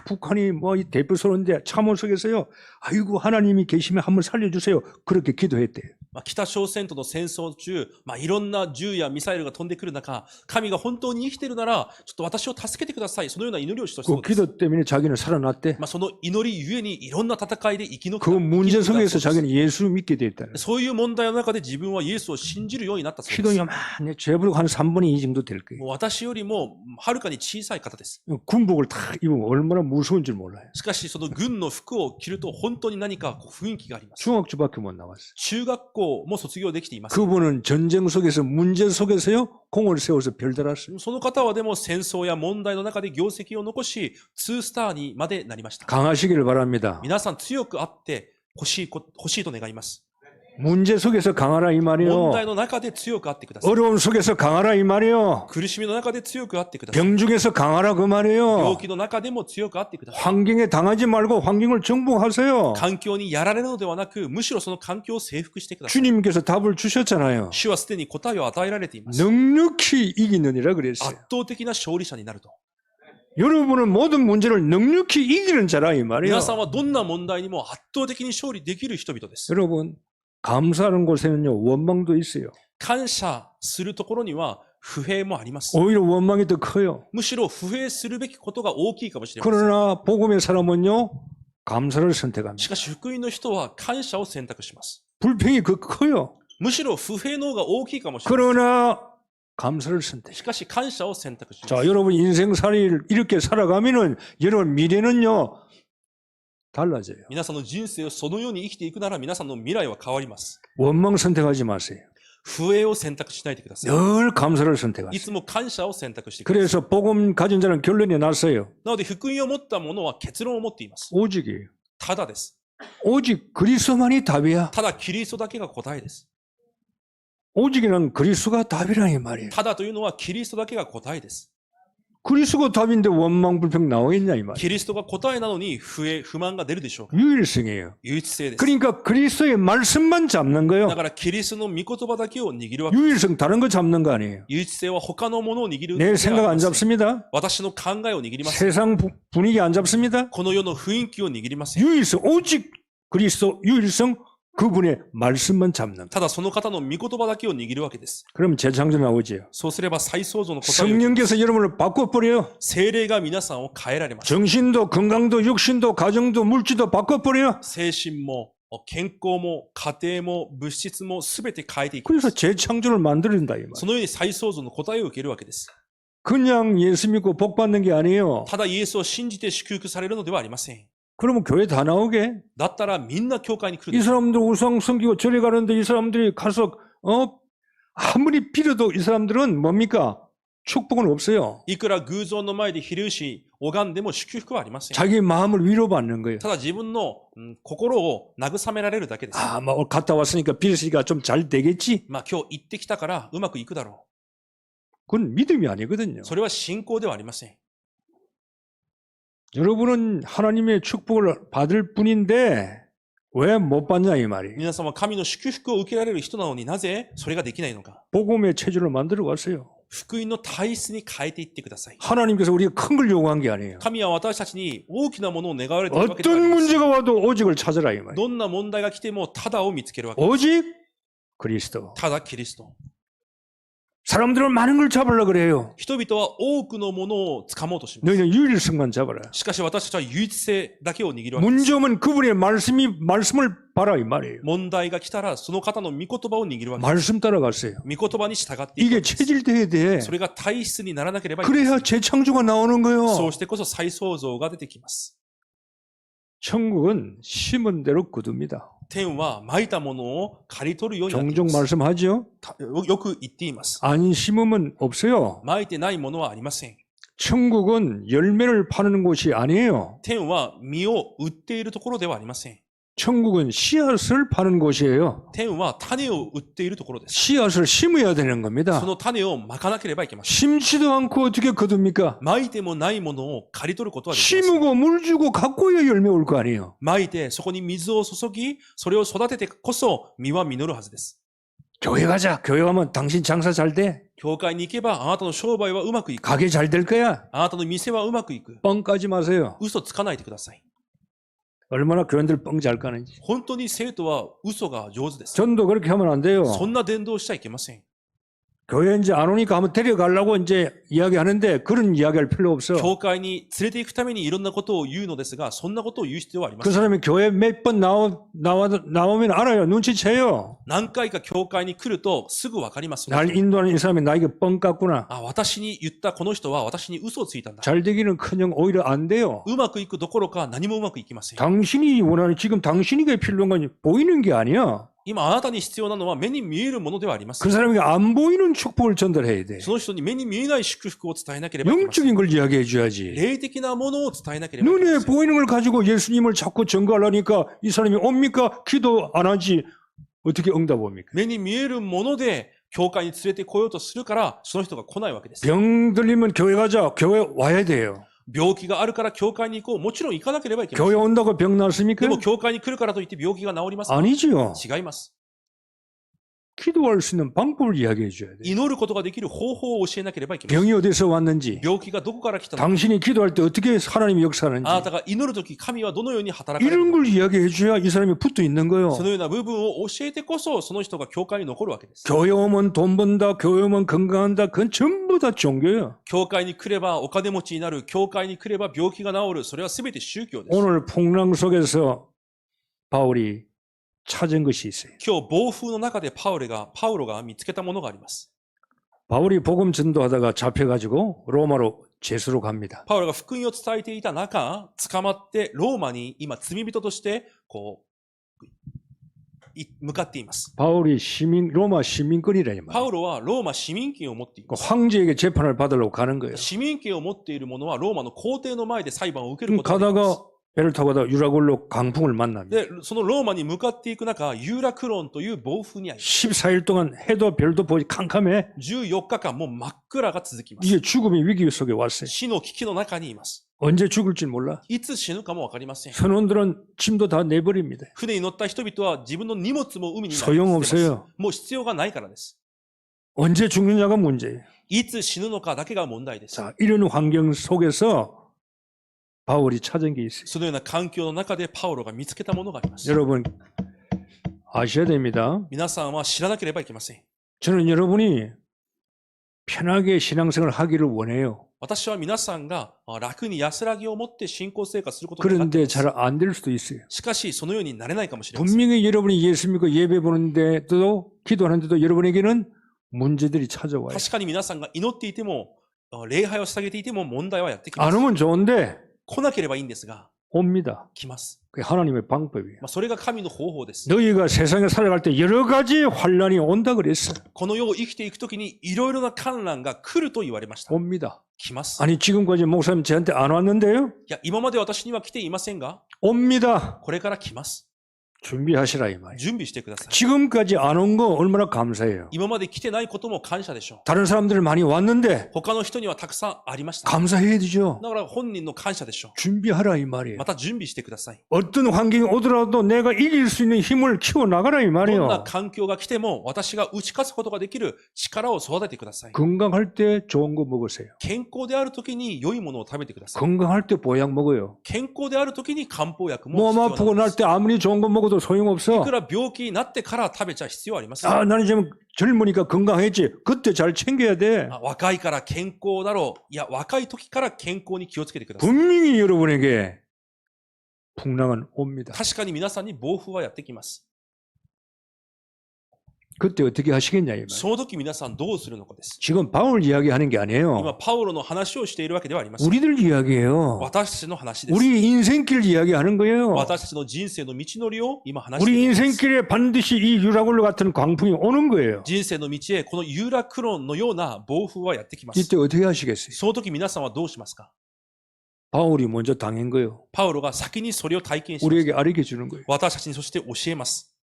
북한이 뭐 이 대표 쏘는데 참호 속에서요. 아이고 하나님이 계시면 한번 살려주세요. 그렇게 기도했대요. 北朝鮮との戦争中、いろんな銃やミサイルが飛んでくる中、神が本当に生きているなら、ちょっと私を助けてください。そのような祈りをしたそ 그 うです。 기도 때문에 자기는 살아났대. その祈りゆえにいろんな戦いで生き残 그 문제 生き抜いた 속에서 そうです 자기는 예수 믿게 돼 있다는. そういう問題の中で自分はイエスを信じるようになったそうで 키도 す。 요만해. 제부력 한 3분의 2 정도 될 거예요. もう私よりもはるかに小さい方です。 군복을 다 입으면 얼마나 무서운 줄 몰라요. しかしその軍の服を着ると本当に何か雰囲気があります。 중학교밖에 못 나왔어요. 中学校も卒業できています。 그분은 전쟁 속에서 문제 속에서요. 공을 세워서 별 달았어요. その方はでも戦争や問題の中で業績を残し、2スターにまでなりました。 강하시기를 바랍니다. 皆さん強くあって欲しいと願います。 문제 속에서 강하라 이 問 말이요. 題の中で強くあってください。 어려움 속에서 강하라 이 말이요. 苦しみの中で強くあってください。 병 중에서 강하라 그 病 말이요. 気の中でも強くあってください。 환경에 당하지 말고 환경을 정복하세요. 環境にやられるのではなく、むしろその環境を征服してください。 주님께서 답을 주셨잖아요. 主はすでに答えを与えられています。 넉넉히 이기느니라 그랬어요. 圧倒的な勝利者になると。 여러분은 모든 문제를 넉넉히 이기는 자라 이 말이에요. 皆さんはどんな問題にも圧倒的に勝利できる人々です。 여러분 감사하는 곳에는요 원망도 있어요. 感謝するところには不平もあります。 오히려 원망이 더 커요. むしろ不平するべきことが大きいかもしれません。 그러나 복음의 사람은요 감사를 선택합니다. しかし福音の人は感謝を選択します。 불평이 그 커요. むしろ不平の方が大きいかもしれません。 그러나 감사를 선택. しかし感謝を選択します。 자, 여러분 인생살이를 이렇게 살아가면은 여러분 미래는요 달라져요. 皆さんの人生をそのように生きていくなら皆さんの未来は変わります。 원망 선택하지 마세요. 不平を選択しないでください。 늘 감사를 い 선택하세요. つも感謝を選択してください。 그래서 복음 가진 자는 결론이 났어요. なので福音を持った者は結論を持っています。 오직이에요. ただです。 오직 그리스도만이 답이야. ただキリストだけが答えです。 오직이란 그리스도가 답이라 이 말이에요. ただというのはキリストだけが答えです。 그리스도가 답인데 원망 불평 나오겠냐 이 말이에요. キリストが答えなのに不満が出るでしょうか。 유일성이에요. 唯一性です。 그러니까 그리스도의 말씀만 잡는 だ 거예요. からキリストの御言葉だけを握るわけ。 유일성 다른 거 잡는 거 아니에요. 唯一性は他のものを握る。 내 생각 안 잡습니다. 私の考えを握りません。 세상 분위기 안 잡습니다. この世の雰囲気を握りません。 유일성 오직 그리스도 유일성 그분의 말씀만 잡는 거. ただその方の御言葉だけを握るわけです。 그럼 재창조 나오지요. そうすれば再創造の答えを、 성령께서 여러분을 바꿔버려요. 聖霊が皆さんを変えられます。 정신도 건강도 육신도 가정도 물질도 바꿔버려요. 精神も健康も家庭も物質も全て変えていく。 그래서 재창조를 만드는다 이 말. そのように再創造の答えを受けるわけです。 그냥 예수 믿고 복 받는 게 아니에요. ただイエスを信じて祝福されるのではありません。 그러면 교회 다 나오게? だったらみんな教会に来る 이 でしょう。 사람들 우상 섬기고 절에 가는데 이 사람들이 가서 아무리 빌어도 이 사람들은 뭡니까? 축복은 없어요. いくら偶像の前でひれ伏し拝んでも祝福はありません。 자기 마음을 위로받는 거예요. ただ自分の心を慰められるだけです。 아, 뭐 갔다 왔으니까 빌으니까 좀 잘 되겠지? 今日行ってきたからうまくいくだろ 그건 믿음이 아니거든요. う。それは信仰ではありません。 여러분은 하나님의 축복을 받을 뿐인데 왜 못 받냐 이 말이에요. 皆様は神の祝福を受けられる人なのになぜそれができないのか。 복음의 체질을 만들어 갔어요. 福音の体質に変えていってください。 하나님께서 우리가 큰 걸 요구한 게 아니에요. 神は私たちに大きなものを願われているわけではあり 어떤 ません。 문제가 와도 오직을 찾으라 이 말이에요. どんな問題が来てもただを見つけるわけです。 오직 그리스도. ただキリスト。 사람들은 많은 걸 잡으려 그래요. 人々は多くのものを掴もうとします。 너희는 유일성만 잡아라. しかし私たちは唯一性だけを握るわけです。 문제면 그분의 말씀을 봐라 이 말이에요. 問題が来たらその方の御言葉を握るわけです。 말씀 따라갔어요. 御言葉に従っていく 이게 わけです。 체질돼야 돼. それが体質にならなければいけません。 그래야 재창조가 나오는 そ 거예요. うしてこそ再創造が出てきます。 천국은 심은 대로 거둡니다. 天は蒔いたものを刈り取るようになってい 종종 ます。 말씀하죠. よく言っています。 안 심으면 없어요. 蒔いてないものはありません。 천국은 열매를 파는 곳이 아니에요. 天は実を売っているところではありません。 천국은 씨앗을 파는 곳이에요. 天は種を売っているところです。 씨앗을 심어야 되는 そ 겁니다. の種をまかなければいけません。 심지도 않고 어떻게 거둡니까? まいてもないものを刈り取ることはできません。 심고 물 주고 가꿔야 열매 올 거 아니에요. まいて、そこに水を注ぎ、それを育ててこそ実は実るはずです。 교회 가자. 교회 가면 당신 장사 잘 돼. 教会に行けば、あなたの商売はうまくいく。 가게 잘 될 거야. あなたの店はうまくいく。 뻥 까지 마세요. 嘘つかないでください。 얼마나 교인들 뻥 잘 까는지. 本当に生徒は嘘が上手です。 전도 그렇게 하면 안 돼요. そんな伝道しちゃいけません。 교회 이제 안 오니까 한번 데려가려고 이제 이야기하는데 그런 이야기할 필요 없어. 教会に連れて行くためにいろんなことを言うのですが、そんなことを言う必要はありま 그 せん。 사람이 교회 몇 번 나오면 알아요. 눈치채요. 何回か教会に来るとすぐわかります。 날 인도하는 이 사람이 나에게 뻥 깠구나. あ、私に言ったこの人は私に嘘をついたんだ。 잘 되기는커녕 오히려 안 돼요. うまくいくどころか何もうまくいきません。 당신이 원하는 지금 당신에게 필요한 건 보이는 게 아니야. 今あなたに必要なのは目に見えるものではありませ 그 ん。 사람에게 안 보이는 축복을 전달해야 돼. その人に目に見えない祝福を伝えなければいけません。 영적인 걸 이야기해 줘야지. 霊的なものを伝えなければいけま 눈에 せん。 보이는 걸 가지고 예수님을 자꾸 전가하려니까 이 사람이 옵니까? 기도 안 하지. 어떻게 응답 옵니까? 目に見えるもので教会に連れてこようとするから、その人が来ないわけです。 병 들리면 교회 가자. 교회 와야 돼요. 病気があるから教会に行こう。もちろん行かなければいけませ 교회 ん。 온다고 병 で 났습니까? も教会に来るからといって病気が治りますか？ 아니지요. 違います。 기도할 수 있는 방법을 이야기해 줘야 돼. 祈ることができる方法を教えなければいけません。 병이 어디서 왔는지, 病気がどこから来たのか、 당신이 기도할 때 어떻게 하나님이 역사하는지 あなたが祈るとき神はどのように働かれる 이런 のか、 걸 이야기해 줘야 이 사람이 붙어 있는 거예요. そのような部分を教えてこそその人が教会に残るわけです。 교회 오면 돈 번다, 교회 오면 건강한다, 그건 전부 다 종교예요. 教会に来ればお金持ちになる、教会に来れば病気が治る、それは全て宗教です。 오늘 풍랑 속에서 바울이 찾은 것이 있어요. 今日暴風の中でパウロが見つけたものがあります。 바울이 복음 전도하다가 잡혀가지고 로마로 제수로 갑니다. パウロが福音を伝えていた中、捕まってローマに今罪人として向かっています。 바울이 로마 시민권이라니 パ 말이에요. ウロはローマ市民権を持っていま 그 す。 황제에게 재판을 받으려고 가는 거예요. 市民権を持っている者はローマの皇帝の前で裁判を受けることができます。 가다가 배를 타고 가다가 유라굴로 강풍을 만납니다. で、そのローマに向かっていく中、ユーラクロンという暴風に遭います。 14일 동안 해도 별도 보지 캄캄해. 14日間もう真っ暗が続きます。 이게 죽음의 위기 속에 왔어요. 死の危機の中にいます。 언제 죽을지 몰라. いつ死ぬかもわかりません。 선원들은 짐도 다 내버립니다. 船に乗った人々は自分の荷物も海に投げ捨てます。 소용없어요. もう必要がないからです。 언제 죽느냐가 문제예요. いつ死ぬのかだけが問題です。 자, 이런 환경 속에서 바울이 찾은 게 있어요. そのような環境の中でパウロが見つけたものがあります。 여러분 아셔야 됩니다. 皆さんは知らなければいけません。 저는 여러분이 편하게 신앙생활을 하기를 원해요. 私は皆さんが楽に安らぎを持って信仰生活することを願ってい 그런데 ます。 잘 안 될 수도 있어요. しかし、そのようになれないかもしれません。 분명히 여러분이 예수 믿고 예배 보는데도 기도하는데도 여러분에게는 문제들이 찾아와요. 確かに皆さんが祈っていても、礼拝を捧げていても問題はやってきま 안 す。 오면 좋은데 来なければいいんですが、 옵니다. 来ます。 그게 하나님의 방법이에요. それが神の方法です。 너희가 세상에 살아갈 때 여러 가지 환란이 온다 그랬어. この世を生きていくときにいろいろな観覧が来ると言われました。 옵니다. 来ます。 아니 지금까지 목사님 저한테 안 왔는데요? いや、今まで私には来ていませんが、 옵니다. これから来ます。 준비하시라 이 말이에요. 準備してください。 지금까지 안 온 거 얼마나 감사해요. 今まで来てないことも感謝でしょう。 다른 사람들 많이 왔는데 他の人にはたくさんありました。 감사해야 되죠. だから本人の感謝でしょ 준비하라 이 う。 말이에요. また準備してください。 어떤 환경이 오더라도 내가 이길 수 있는 힘을 키워나가라 이 どんな 말이에요. 環境が来ても私が打ち勝つことができる力を育ててください。 건강할 때 좋은 거 먹으세요. 健康である時に良いものを食べてください。 건강할 때 보약 먹어요. 健康である時に漢方薬も 몸 必要 아프고 なん 날 です。 때 아무리 좋은 거 먹어도 い 소용없어. くら病気になってから食べちゃ必要ありません。 아, 나는 지금 젊으니까 건강했지. 그때 잘 챙겨야 돼. 若いから健康だろう。いや、若い時から健康に気をつけてください。 분명히 여러분에게 풍랑은 옵니다. 確かに皆さんに暴風はやってきます。 그때 어떻게 하시겠냐 이 말. その時皆さんどうするのかです。 지금 바울 이야기하는 게 今 아니에요. パウロの話をしているわけではありません。 우리들 이야기예요. 私たちの話です。 우리 인생길 이야기하는 거예요. 私たちの人生の道のりを今話して 우리 いるんです。 인생길에 반드시 이 유라굴로 같은 광풍이 오는 거예요. 人生の道へこの有楽論のような暴風はやってきます。 이때 어떻게 하시겠어요? その時皆さんはどうしますか？ 바울이 먼저 당한 거예요. パウロが先にそれを体験しまし 우리에게 た。 알게 주는 거예요. 私たちにそして教えます。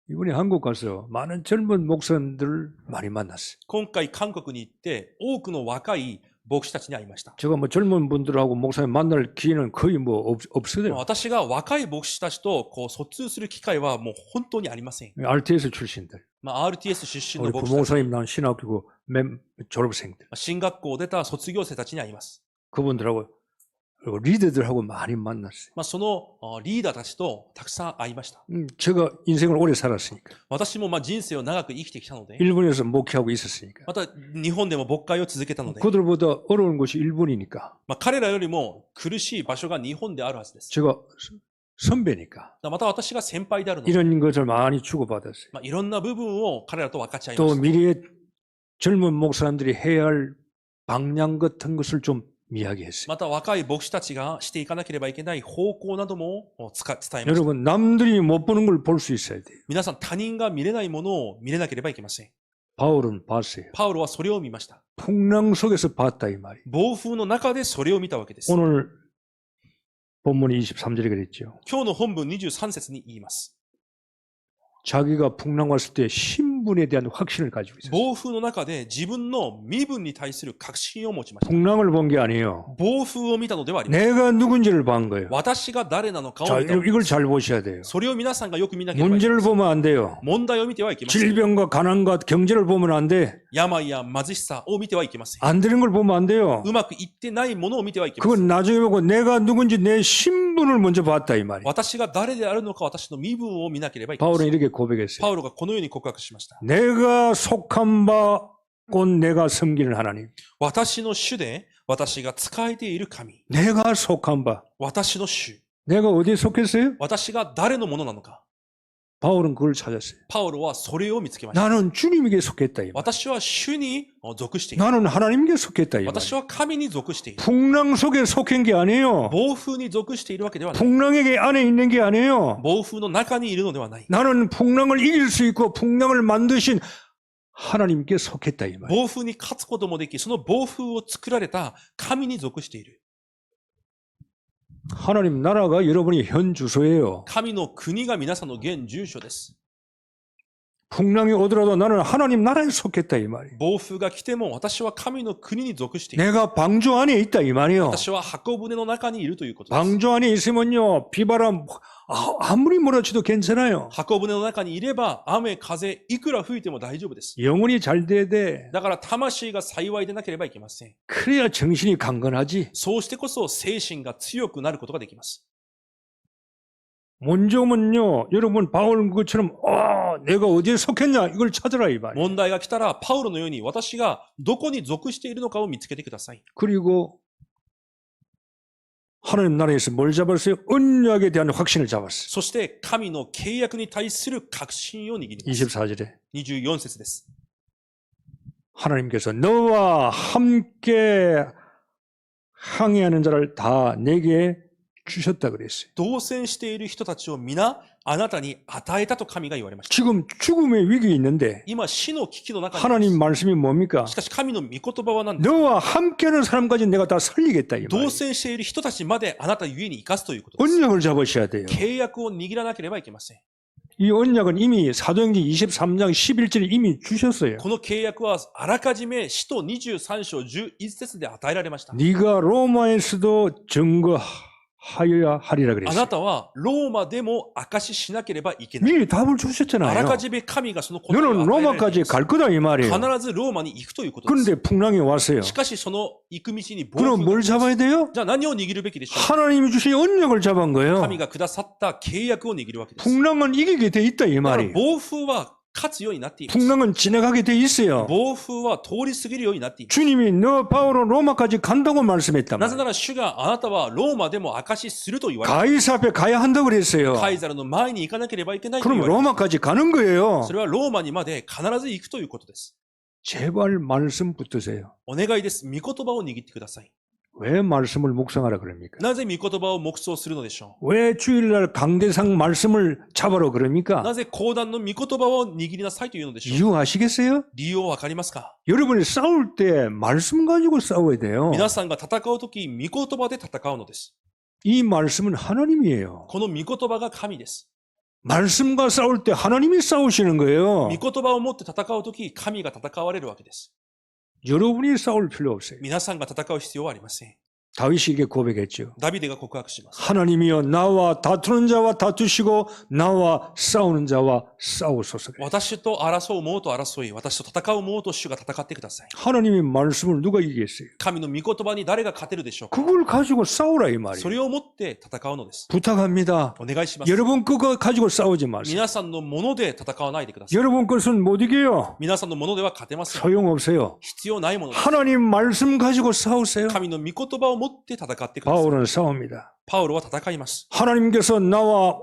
이번에 한국 가서 많은 젊은 목사님들을 많이 만났어요. 今回韓国に行って多くの若い牧師たちに会いました。 제가 뭐 젊은 분들하고 목사님 만날 기회는 거의 뭐 없어요. 私が若い牧師たちとこう疎通する機会はもう本当にありません。 RTS 출신들, RTS 出身の 우리 牧師たち、 부목사님 나온 신학교 졸업생들, 進学校を出た卒業生たちに会います。 그분들하고 그리고 리더들하고 많이 만났어요. そのリーダーたちとたくさん会いました。 제가 인생을 오래 살았으니까, 私も人生を長く生きてきたので、 일본에서 목회하고 있었으니까, また日本でも牧会を続けたので、 그들보다 어려운 곳이 일본이니까, 彼らよりも苦しい場所が日本であるはずです。 제가 선배니까 また私が先輩であるので、 이런 것을 많이 주고받았어요. いろんな部分を彼らと分かち合いま 또 した。 미래의 젊은 목사님들이 해야 할 방향 같은 것을 좀 이야기했어요. また若い牧師たちがしていかなければいけない方向なども伝えました。 여러분, 남들이 못 보는 걸 볼 수 있어야 돼요. 皆さん他人が見れないものを見れなければいけません。 바울은 봤어요. パウロはそれを見ました。 풍랑 속에서 봤다 이 말이에요. 暴風の中でそれを見たわけです。 오늘 본문이 23절에 그랬죠. 今日の本文23節に言います。 자기가 풍랑 왔을 때 신분에 대한 확신을 가지고 있어요. 暴風の中で自分の身分に対する確信を持ちました。 풍랑을 본 게 아니에요. 暴風を見たのではありません。 내가 누군지를 본 거예요. 私が誰なのかを 자, 見たのです。 이걸 잘 보셔야 돼요. それを皆さんがよく見なければいけません。 문제를 보면 안 돼요. 問題を見てはいけません。 질병과 가난과 경제를 보면 안 돼. 病や貧しさを見てはいけません。 안 되는 걸 보면 안 돼요. うまくいってないものを見てはいけません。 그건 나중에 보고 내가 누군지 내 신분을 먼저 봤다 이 말이에요. 私が誰であるのか私の身分を見なければいけませ 바울은 ん。 이렇게 고백했어요. パウロがこのように告白しました。 내가 속한 바 곧 내가 섬기는 하나님. 私の主で私が仕えている神。 내가 속한 바. 私の主。 내가 어디에 속했어요? 私が誰のものなのか。 바울은 그걸 찾았어요. パウロはそれを見つけました。 나는 주님에게 속했다 이 말. 私は主に属している。 나는 하나님께 속했다 이 말. 私は神に属している。 풍랑 속에 속한 게 아니에요. 暴風に属しているわけではない。 풍랑에게 안에 있는 게 아니에요. 暴風の中にいるのではない。 나는 풍랑을 이길 수 있고 풍랑을 만드신 하나님께 속했다 이 말. 暴風に勝つこともでき、その暴風を作られた神に属している。 하나님 나라가 여러분의 현 주소예요. 神の国が皆さんの現住所です。 풍랑이 오더라도 나는 하나님 나라에 속했다 이 말이에요. 暴風が来ても私は神の国に属している。 내가 방주 안에 있다 이 말이에요. 私は箱舟の中にいるということです。 방주 안에 있으면요 비바람 아무리 몰아쳐도 괜찮아요. 箱舟の中にいれば雨風いくら吹いても大丈夫です。 영혼이 잘 돼야 돼. だから魂が幸いでなければいけません。 그래야 정신이 강건하지. そうしてこそ精神が強くなることができます。 문제면요 여러분 바울 것처럼 내가 어디에 속했냐 이걸 찾아라 이 말이에요. 問題が来たらパウロのように私がどこに属しているのかを見つけてください。 그리고 하나님 나라에서 뭘 잡았어요? 언약에 대한 확신을 잡았어요. そして神の契約に対する確信を握ります。 24절에 24節です。 하나님께서 너와 함께 항해하는 자를 다 내게 주셨다 그랬어요. 同戦している人たちを皆あなたに与えたと神が言われました。 지금 죽음의 위기에 있는데 今死の危機の中にい 하나님 ま 말씀이 뭡니까? す。しかし神の御言葉は何ですか？ 너와 함께하는 사람까지 내가 다 살리겠다 이 말이에요. 同戦している人たちまであなたゆえに生かすということです。 언약을 잡으셔야 돼요. 契約を握らなければいけません。 이 언약은 이미 사도행전 23장 11절에 이미 주셨어요. この契約はあらかじめ使徒23章11節で与えられました。 네가 로마에서도 증거하여야 하리라 あな 그랬어요. たはローマでも証ししなければいけない。 미리 답을 あら 주셨잖아요. かじめ神がその答えを 너는 与えられてい 로마까지 ます。 갈 거다 이 말이에요. 必ずローマに行くということです。 그런데 풍랑이 왔어요. しかしその行く道に暴 그럼 風が 뭘 来ます。 잡아야 돼요? じゃあ何を握るべきでしょう？ 하나님이 주신 언약을 잡은 거예요. 神がくださった契約を握るわけです。 풍랑은 이기게 돼 있다 이 だから 말이에요. 暴風は勝つようになっています。 풍랑은 지나가게 돼 있어요. 暴風は通り過ぎるようになっています。 주님이 너 바울은 로마까지 간다고 말씀했단 なぜな 말이에요. ら主があなたはローマでも証しすると言われた。 가이사 앞에 가야 한다고 그랬어요. カイザルの前に行かなければいけないと言 그럼 われた。 로마까지 가는 거예요. それはローマにまで必ず行くということです。 제발 말씀 붙드세요. お願いです。御言葉を握ってください。 왜 말씀을 묵상하라 그럽니까? なぜ御言葉を黙想するのでしょ 왜 주일날 강대상 말씀을 잡으러 う。 그럽니까? なぜ講談の御言葉を握りなさいというのでしょう。 이유 아시겠어요? 理由をわかりますか？ 여러분이 싸울 때 말씀 가지고 싸워야 돼요. 皆さんが戦うとき、御言葉で戦うのです。 이 말씀은 하나님이에요. この御言葉が神です。 말씀과 싸울 때 하나님이 싸우시는 거예요. 御言葉を持って戦うとき、神が戦われるわけです。 여러분이 싸울 필요 없어요. 皆さんが戦う必要はありません。 다윗이 이게 고백했죠. ダビデが告白します。 하나님이여 나와 다투는 자와 다투시고 나와 싸우는 자와 싸우소서. 私と争う者と争い、私と戦う者と主が戦ってください。 하나님의 말씀을 누가 이기겠어요? 神の御言葉に誰が勝てるでしょうか？ 그걸 가지고 싸우라 이 そ 말이에요. れを持って戦うのです。 부탁합니다. お願いします。 여러분 그거 가지고 싸우지 마세요. 皆さんのもので戦わないでください。 여러분 것은 못 이겨요. 皆さんのものでは勝てません。 소용없어요. 必要ないものです。 하나님 말씀 가지고 싸우세요. 神の御言葉を持って戦ってください。 바울은 싸웁니다. パウロは戦います。 하나님께서 나와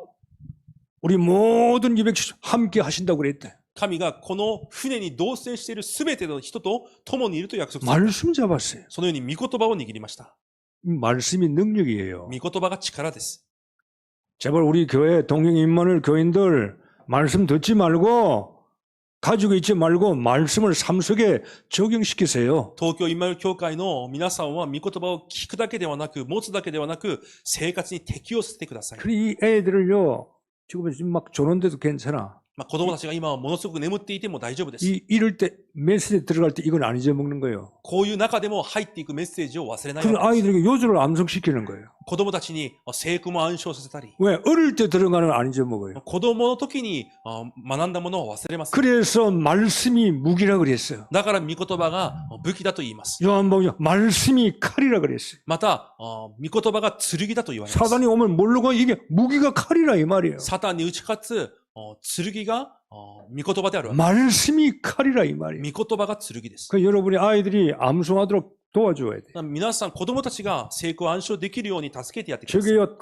우리 모든 200 함께 하신다고 그랬대. 神がこの船に同船しているすべての人と共にいると約束する。 말씀 잡았어요. そのように御言葉を握りました。 이 말씀이 능력이에요. 御言葉が力です。 제발 우리 교회 동행 임마누엘 교인들 말씀 듣지 말고 가지고 있지 말고 말씀을 삶 속에 적용시키세요. 東京インマヌエル教会の皆さんは御言葉を聞くだけではなく、持つだけではなく、生活に適応させてください。 그래 이 애들을요. 지금 막 조는데도 괜찮아. 子供たちが今はものすごく眠っていても大丈夫です。 이럴 때 메시지 들어갈 때 이건 안 잊어먹는 거예요. こういう中でも入っていくメッセージを忘れない 그런 わけです。 아이들에게 요절을 암송시키는 거예요. 子供たちに聖句も暗唱させたり、 왜? 어릴 때 들어가는 안 잊어먹어요. 子供の時に学んだものを忘れます。 그래서 말씀이 무기라 그랬어요. だから御言葉が武器だと言います。 요한복음 말씀이 칼이라 그랬어요. また、御言葉が剣だと言われます。 사단이 오면 모르고 이게 무기가 칼이라 이 말이에요. サタンに打ち勝つ剣が御言葉であるわけ。 말씀이 칼이라 이 말이에요. 御言葉が剣です。 그 여러분의 아이들이 암송하도록 도와줘야 돼. 皆さん、子供たちが聖句を暗唱できるように助けてやってください。 저게요,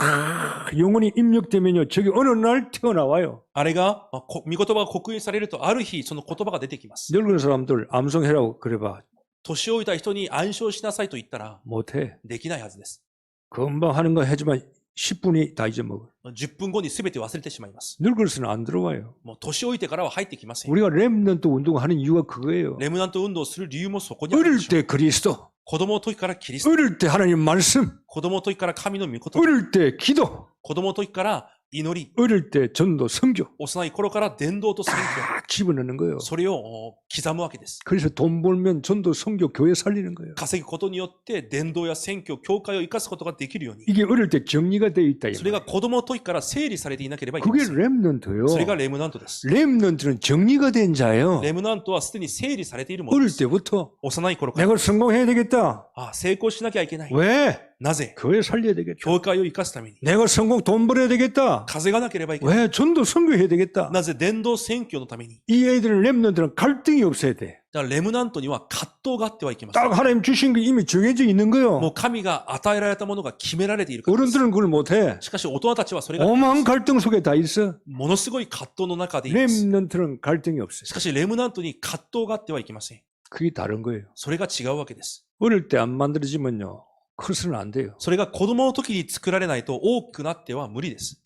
영혼이 입력되면요, 저게 어느 날 튀어나와요. あれが、御言葉が刻印されると、ある日、その言葉が出てきます。 늙은 사람들 암송해라고 그래봐. 年老いた人に暗唱しなさいと言ったら、 못해. できないはずです。 금방 하는 거 해주면 10분이 다 잊어먹어. 10分後に全て忘れてしまいます。 늙을수는 안 들어와요. もう年老いてからは入ってきません。 우리가 랩런트 운동하는 이유가 그거예요. レムナント運動をする理由もそこにあるん 어릴 でしょう。 때 그리스도, 子供の時からキリスト、 어릴 때 하나님 말씀, 子供の時から神の御言葉、 어릴 때 기도, 子供の時から祈り、 어릴 때 전도, 선교. 幼い頃から伝道と宣教、 딱 집어넣는 거예요. それを刻むわけです。 그래서 돈 벌면 전도, 선교, 교회 살리는 거예요. 稼ぐことによって伝道や宣教、教会を生かすことができるように、 이게 어릴 때 정리가 되어 있다. 이 それが 말이에요. 子供の時から整理されていなければいけま 그게 せん。 랩런트요. それがレムナントです。 랩런트는 정리가 된 자예요. レムナントはすでに整理されているもので 어릴 す。 때부터 幼い頃から、 내가 성공해야 되겠다. 成功しなきゃいけない。 왜? なぜ？ 교회 살려야 되겠다. 教会を生かすために。 내가 성공 돈 벌어야 되겠다. 稼がなければいけない。 왜? 전도 선교해야 되겠다. なぜ伝道宣教のために。 이 애들은 랩런트는 갈등이 없어야 돼. だからレムナントには葛藤があってはいけません。 딱 하나님 주신 게 이미 정해져 있는 も 거요. う神が与えられたものが決められているからです。 어른들은 그걸 못해. しかし大人たちはそれが 오만 갈등 속에 다 있어. ものすごい葛藤の中でいます。 랩런트는 갈등이 없어요. しかしレムナントに葛藤があってはいけません。 그게 다른 거예요. それが違うわけです。 어릴 때 안 만들어지면요. 커서는 안 돼요. それが子供の時に作られないと大きくなっては無理です。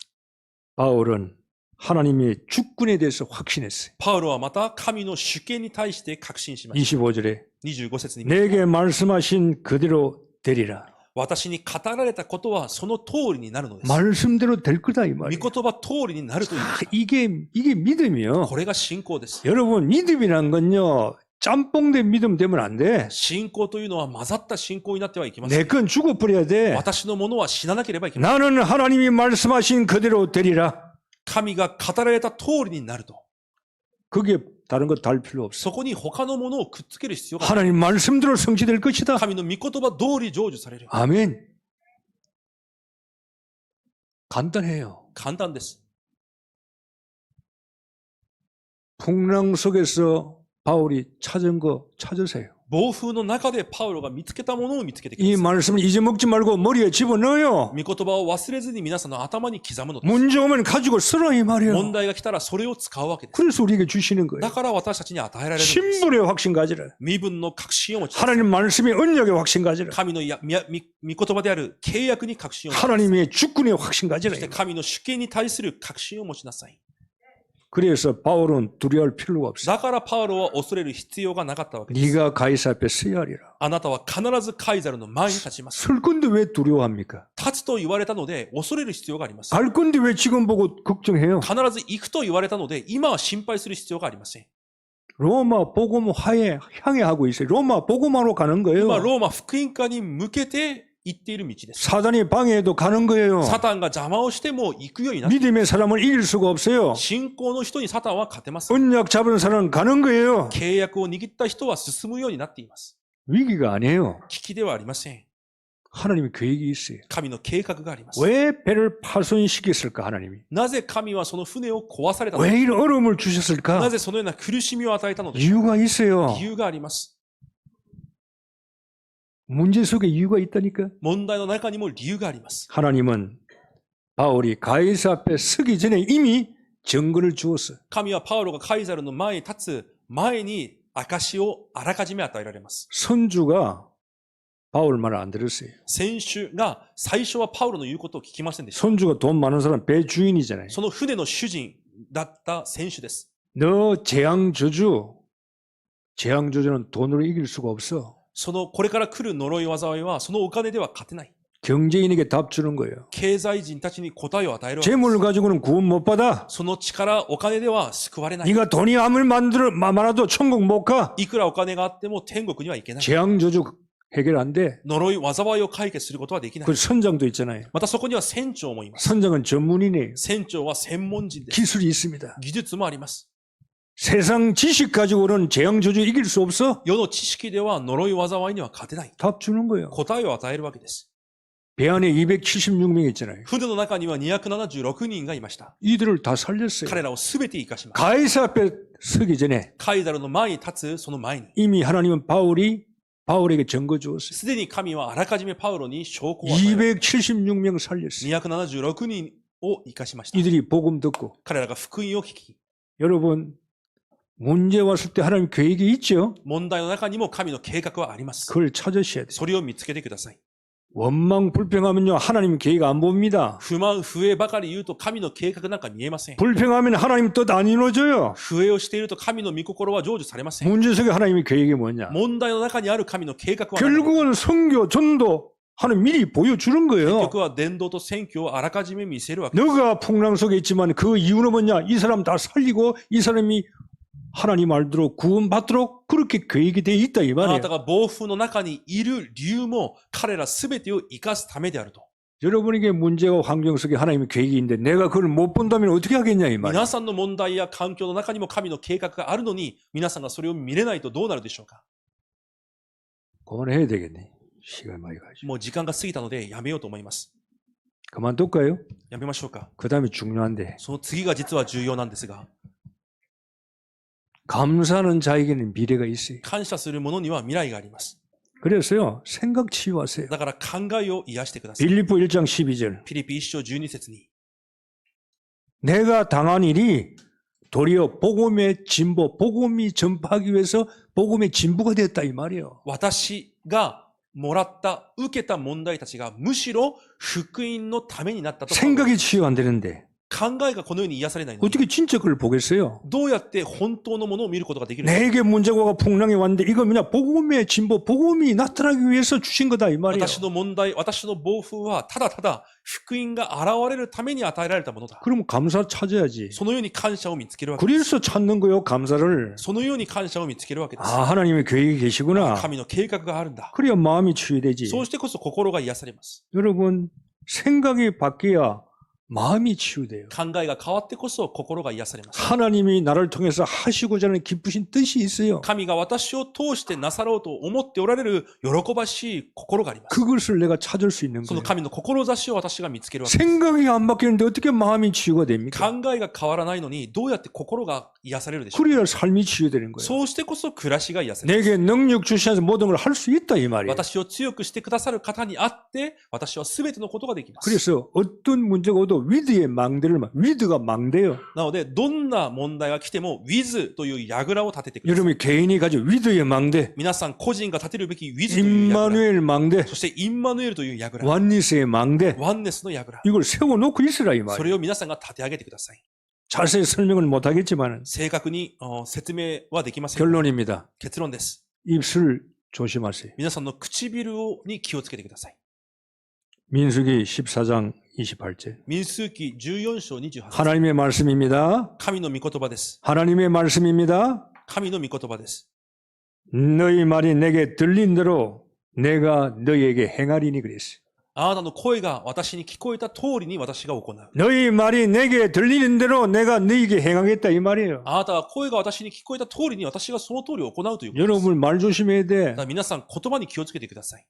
바울은 하나님의 주권에 대해서 확신했어요. パウロはまた神の主権に対して確信しました。 25절에 25節に 내게 말씀하신 그대로 되리라. 私に語られたことはその通りになるのです。 말씀대로 될 거다 이 御 말이에요. 言葉通りになるという。 이게 믿음이요. これが信仰です。 여러분 믿음이란 건요. 짬뽕된 믿음 되면 안 돼. 信仰というのは混ざった信仰になってはいけません。 내 건 죽어버려야 돼. 私のものは死ななければいけません。 나는 하나님이 말씀하신 그대로 되리라. 神が語られた通りになると。 거기에 다른 거 달 필요 없어. そこに他のものをくっつける必要がない。 하나님 말씀대로 성취될 것이다. 神の御言葉通り成就される。 아멘. 간단해요. 簡単です。 풍랑 속에서 바울이 찾은 거 찾으세요. 暴風の中でパウロが見つけたものを見つけてく 이 ださい。 말씀을 잊어먹지 말고 머리에 집어넣어요. 御言葉を忘れずに皆さんの頭に刻むのです。 문제 오면 가지고 쓰라 이 말이에요. 問題が来たらそれを使うわけです。 그래서 우리에게 주시는 거예요. だから私たちに与えられるのです。 신분의 확신 가지라. 身分の確信を持ちなさい。 하나님 말씀의 언약의 확신 가지라. 神の御言葉である契約に確信を持ちなさい。 하나님의 주권의 확신 そ 가지라. して神の主権に対する確信を持ちなさい。 그래서 바울은 두려워할 필요가 없어. だからパウロは恐れる必要がなかったわけです。 네가 가이사 앞에 서야 하리라. あなたは必ずカイザルの前に立ちます。 설 건데 왜 두려워합니까? 立つと言われたので恐れる必要があります。 갈 건데 왜 지금 보고 걱정해요? 必ず行くと言われたので今は心配する必要がありません。 로마 복음 화에 향해 하고 있어요. 로마 복음화로 가는 今 거예요. ローマ福音化に向けて行っている道です。 사단이 방해해도 가는 거예요. サタンが邪魔をしても行くようになって、 믿음의 사람을 이길 수가 없어요. 信仰の人にサタンは勝てません。 언약 잡은 사람은 가는 거예요. 契約を握った人は進むようになっています。 위기가 아니에요. 危機ではありません。 하나님의 계획이 있어요. 神の計画があります。 왜 배를 파손시켰을까 하나님이? なぜ神はその船を壊されたのか。 왜 이런 어려움을 な 주셨을까? ぜそのような苦しみを与えたのでしょう。 이유가 있어요. 理由があります。 문제 속에 이유가 있다니까. 問題の中にも理由があります。 하나님은 바울이 가이사 앞에 서기 전에 이미 증거를 주었어요. 神はパウロがカイザルの前に立つ前に証をあらかじめ与えられます。 선주가 바울 말을 안 들었어요. 選手が最初はパウロの言うことを聞きませんでした。 선주가 돈 많은 사람 배 주인이잖아요. その船の主人だった選手です。 너 재앙저주는 돈으로 이길 수가 없어. そのこれから来る呪い災いはそのお金では勝てない。 경제인에게 답 주는 거예요. 経済人たちに答えを与えるわけです。 재물 가지고는 구원 못 받아. その力、お金では救われない。 네가 돈이 아무리 많아도 천국 못 가. いくらお金があっても天国には行けない。 재앙저주 해결 안 돼. 呪い、災いを解決することはできない 그 。 선장도 있잖아요. またそこには船長もいます。 선장은 전문인이에요. 船長は専門人です。 기술이 있습니다. 技術もあります。 세상 지식 가지고는 재앙저주 이길 수 없어. 世の知識では呪い、災いには勝てない。 답 주는 거예요. 答えを与えるわけです。 배 안에 276명 있잖아요. 船の中には276人がいました。 이들을 다 살렸어요. 彼らをすべて生かします。 가이사 앞에 서기 전에 カイザルの前に立つその前に、 이미 하나님은 바울에게 증거 주었어요. すでに神はあらかじめパウロに証拠を与えられ、 276명 살렸어요. 276人を生かしました。 이들이 복음 듣고. 彼らが福音を聞き、 여러분 문제 왔을 때 하나님 계획이 있죠. 問題の中にも神の計画はあります。 그걸 찾으셔야 돼요. それを見つけてください。 원망 불평하면요 하나님 계획 안 봅니다. 不満、不栄ばかり言うと神の計画なんか見えません。 불평하면 하나님 뜻 안 이루어져요. 不栄をしていると神の御心は成就されません。 문제 속에 하나님의 계획이 뭐냐? 問題の中にある神の計画は何か。 결국은 선교 전도 하나님 미리 보여주는 結 거예요. 局は伝道と選挙をあらかじめ見せるわけです。 너가 풍랑 속에 있지만 그 이유는 뭐냐? 이 사람 다 살리고 이 사람이 하나님 말대로 구원받도록 그렇게 계획이 돼 있다 이 あな 말이에요. たが暴風の中にいる理由も彼らすべてを生かすためであると。 여러분에게 문제와 환경 속에 하나님의 계획이 있는데 내가 그걸 못 본다면 어떻게 하겠냐 이 말이에요. 皆さんの問題や環境の中にも神の計画があるのに、皆さんがそれを見れないとどうなるでしょうか。 그만해야 되겠네. 시간 많이 가지. もう時間が過ぎたのでやめようと思います。 그만둘까요? やめましょうか。 그 다음에 중요한데 その次が実は重要なんですが、 감사하는 자에게는 미래가 있어요. 感謝する者には未来があります。 그래서요 생각 치유하세요. だから考えを癒してください。 빌립보 1장 12절 ピリピ1章12節に、 내가 당한 일이 도리어 복음의 진보, 복음이 전파하기 위해서 복음의 진보가 됐다 이 말이에요. 私がもらった、受けた問題たちがむしろ福音のためになったと。 생각이 치유 안 되는데 考えがこのように癒されないのに、 어떻게 진짜 그걸 보겠어요? どうやって本当のものを見ることができるのか。 내게 문제가 풍랑이 왔는데 이거 뭐냐? 복음의 진보, 복음이 나타나기 위해서 주신 거다 이 말이에요. 私の問題、私の暴風はただただ福音が現れるために与えられたものだ。 그럼 감사 찾아야지. そのように感謝を見つけるわけです。 그래서 찾는 거요 감사를. そのように感謝を見つけるわけです。 아 하나님의 계획이 계시구나. 神の計画があるんだ。 그래야 마음이 치유되지. そうしてこそ心が癒されます。 여러분 생각이 바뀌어야 마음이 치유돼요. 考えが変わってこそ心が癒されます。 하나님이 나를 통해서 하시고자 하는 기쁘신 뜻이 있어요. 神が私を通してなさろうと思っておられる喜ばしい心があります。 그것을 내가 찾을 수 있는 その 거예요. 神の志を私が見つけるわけです。 생각이 안 바뀌는데 어떻게 마음이 치유가 됩니까? 考えが変わらないのにどうやって心が癒されるでしょうか。 그래야 삶이 치유되는 거예요. そうしてこそ暮らしが癒される。 내게 능력 주시면서 모든 걸 할 수 있다 이 말이에요. 私を強くしてくださる方にあって、私は全てのことができます。 그래서 어떤 문제가 오도 위드의 망대를 위드가 망대요. なので、どんな問題が来ても、with という櫓を立ててください。 여러분이 개인이 가진 위드의 망대, 皆さん個人が立てるべき with という櫓。 임마누엘 망대, そして、インマヌエルという櫓。 완니스의 망대, ワンネスの櫓。 이걸 세워놓고 있으라 이 そ 말이에요. れを皆さんが立て上げてください。 자세히 설명을 못하겠지만 正確に説明はできません。 결론입니다. 結論です。 입술 조심하세요. 皆さんの唇に気をつけてください。 민수기 14장 28절. 民数記14章28節。 하나님의 말씀입니다. 神の御言葉です。 하나님의 말씀입니다. 神の御言葉です。 너희 말이 내게 들린 대로 내가 너희에게 행하리니 그랬어요. あなたの声が私に聞こえた通りに私が行う。 너희 말이 내게 들리는 대로 내가 너희에게 행하겠다 이 말이에요. あなたは声が私に聞こえた通りに私がその通りを行うということです。 여러분 말 조심해야 돼. だから皆さん言葉に気をつけてください。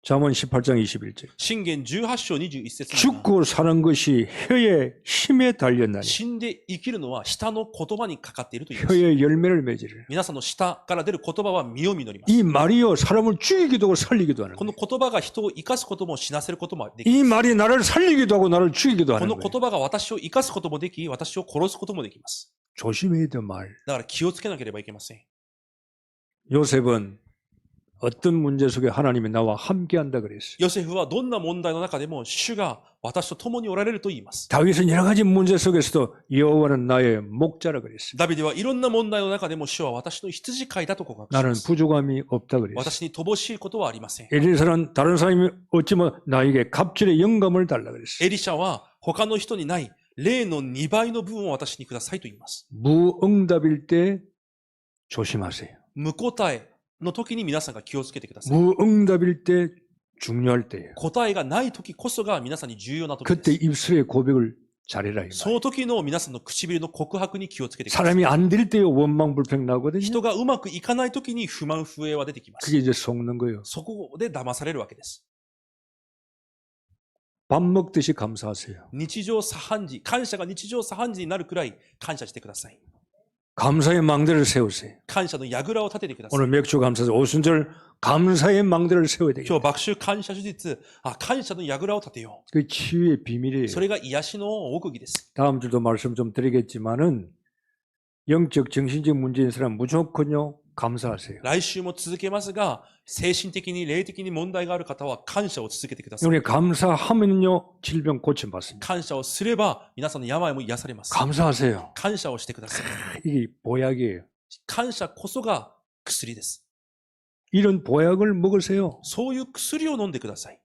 잠언 18장 21절. 箴言18章21節には 죽고 사는 것이 혀의 힘에 달렸나니 死んで生きるのは舌の言葉にかかっていると言います。 혀의 열매를 맺으리라. 皆さんの舌から出る言葉は実を実ります。 이 말이요 사람을 죽이기도 하고 살리기도 하는 この 거예요. 言葉が人を生かすことも死なせることもできま 이 す。 말이 나를 살리기도 하고 나를 죽이기도 こ 하는 の 거예요. 言葉が私を生かすこともでき、私を殺すこともできます。 조심해야 돼 말. だから気をつけなければいけません。 요셉은 어떤 문제 속에 하나님이 나와 함께한다 그랬어요. ヨセフはどんな問題の中でも主が私と共におられると言います。 다윗은 여러 가지 문제 속에서도 여호와는 나의 목자라 그랬어요. ダビデはいろんな問題の中でも主は私の羊飼いだと告白し 나는 ます。 부족함이 없다 그랬어요. 私に乏しいことはありません。 엘리사는 다른 사람이 어찌면 나에게 갑절의 영감을 달라 그랬어요. エリシャは他の人にない霊の2倍の分を私にくださいと言います。 무응답일 때 조심하세요. 無答えの時に皆さんが気をつけてください。 무응답일 때 중요할 때예요. 答えがない時こそが皆さんに重要な時 그때 です。 입술의 고백을 잘해라. 이 その時の皆さんの唇の告白に気をつけてください。 사람이 안 될 때요 원망불평 나거든요. 人がうまくいかない時に不満不平は出てきます。 그게 이제 속는 거예요. そこで騙されるわけです。 밥 먹듯이 감사하세요. 日常茶飯事、感謝が日常茶飯事になるくらい感謝してください。 감사의 망대를 세우세요. 感謝の櫓を立ててください。 오늘 맥주 감사절 오순절 감사의 망대를 세워야 今 되겠다. 日、爆秋感謝主日、感謝の櫓を立てよ 그 치유의 비밀이에요. う。それが癒しの奥義です。 다음 주도 말씀 좀 드리겠지만은 영적 정신적 문제인 사람 무조건요 감사하세요. 来週も続けますが、精神的に霊的に問題がある方は感謝を続けてください。 우리 감사하면요 질병 고침받습니다. 感謝をすれば皆さんの病も癒されます。 감사하세요. 感謝をしてください。 이게 보약이에요. 感謝こそが薬です。 이런 보약을 먹으세요. そういう薬を飲んでください。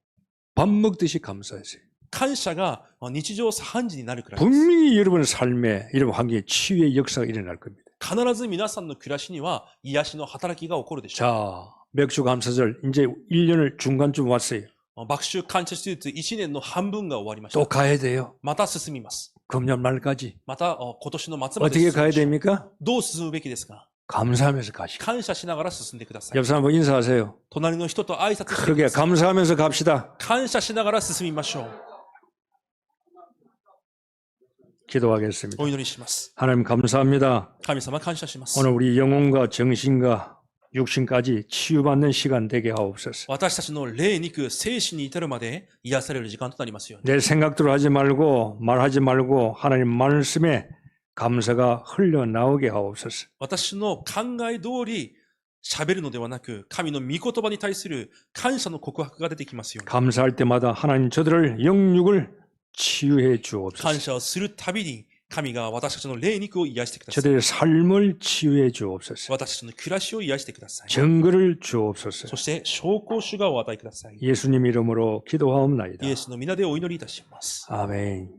밥 먹듯이 감사하세요. 感謝が日常茶飯事になるくらいです。 분명히 여러분의 삶에 여러분 환경에 치유의 역사가 일어날 겁니다. 必ず皆さんの暮らしには癒しの働きが起こるでしょう。 자, 맥주 감사절 이제 1년을 중간쯤 왔어요. 爆秋感謝手術1年の半分が終わりまし 또 た。 가야 돼요. また進みます。 금년 말까지. また今年の末まで 어떻게 進み 가야 ましょう。 됩니까? どう進むべきですか？ 감사하면서 가시고. 感謝しながら進んでください。 옆 사람 인사하세요. 隣の人と挨拶してく 크게 ださい。 감사하면서 갑시다. 感謝しながら進みましょう。 기도하겠습니다. お祈りします。 하나님 감사합니다. 神様感謝します。 오늘 우리 영혼과 정신과 육신까지 치유받는 시간 되게 하옵소서. 私たちの霊肉、精神に至るまで癒される時間となりますように。 내 생각대로 하지 말고 말하지 말고 하나님 말씀에 감사가 흘러나오게 하옵소서. 私の考え通り喋るのではなく、神の御言葉に対する感謝の告白が出てきますように。 감사할 때마다 하나님 저들을 영육을 치유해 주옵소서. 感謝をするたびに、神が私たちの霊肉を癒してください。 저들의 삶을 치유해 주옵소서. 私たちの暮らしを癒してください。 증거를 주옵소서. そして、証拠主がお与えください。 예수님 이름으로 기도하옵나이다. イエスの皆でお祈りいたします。 아멘.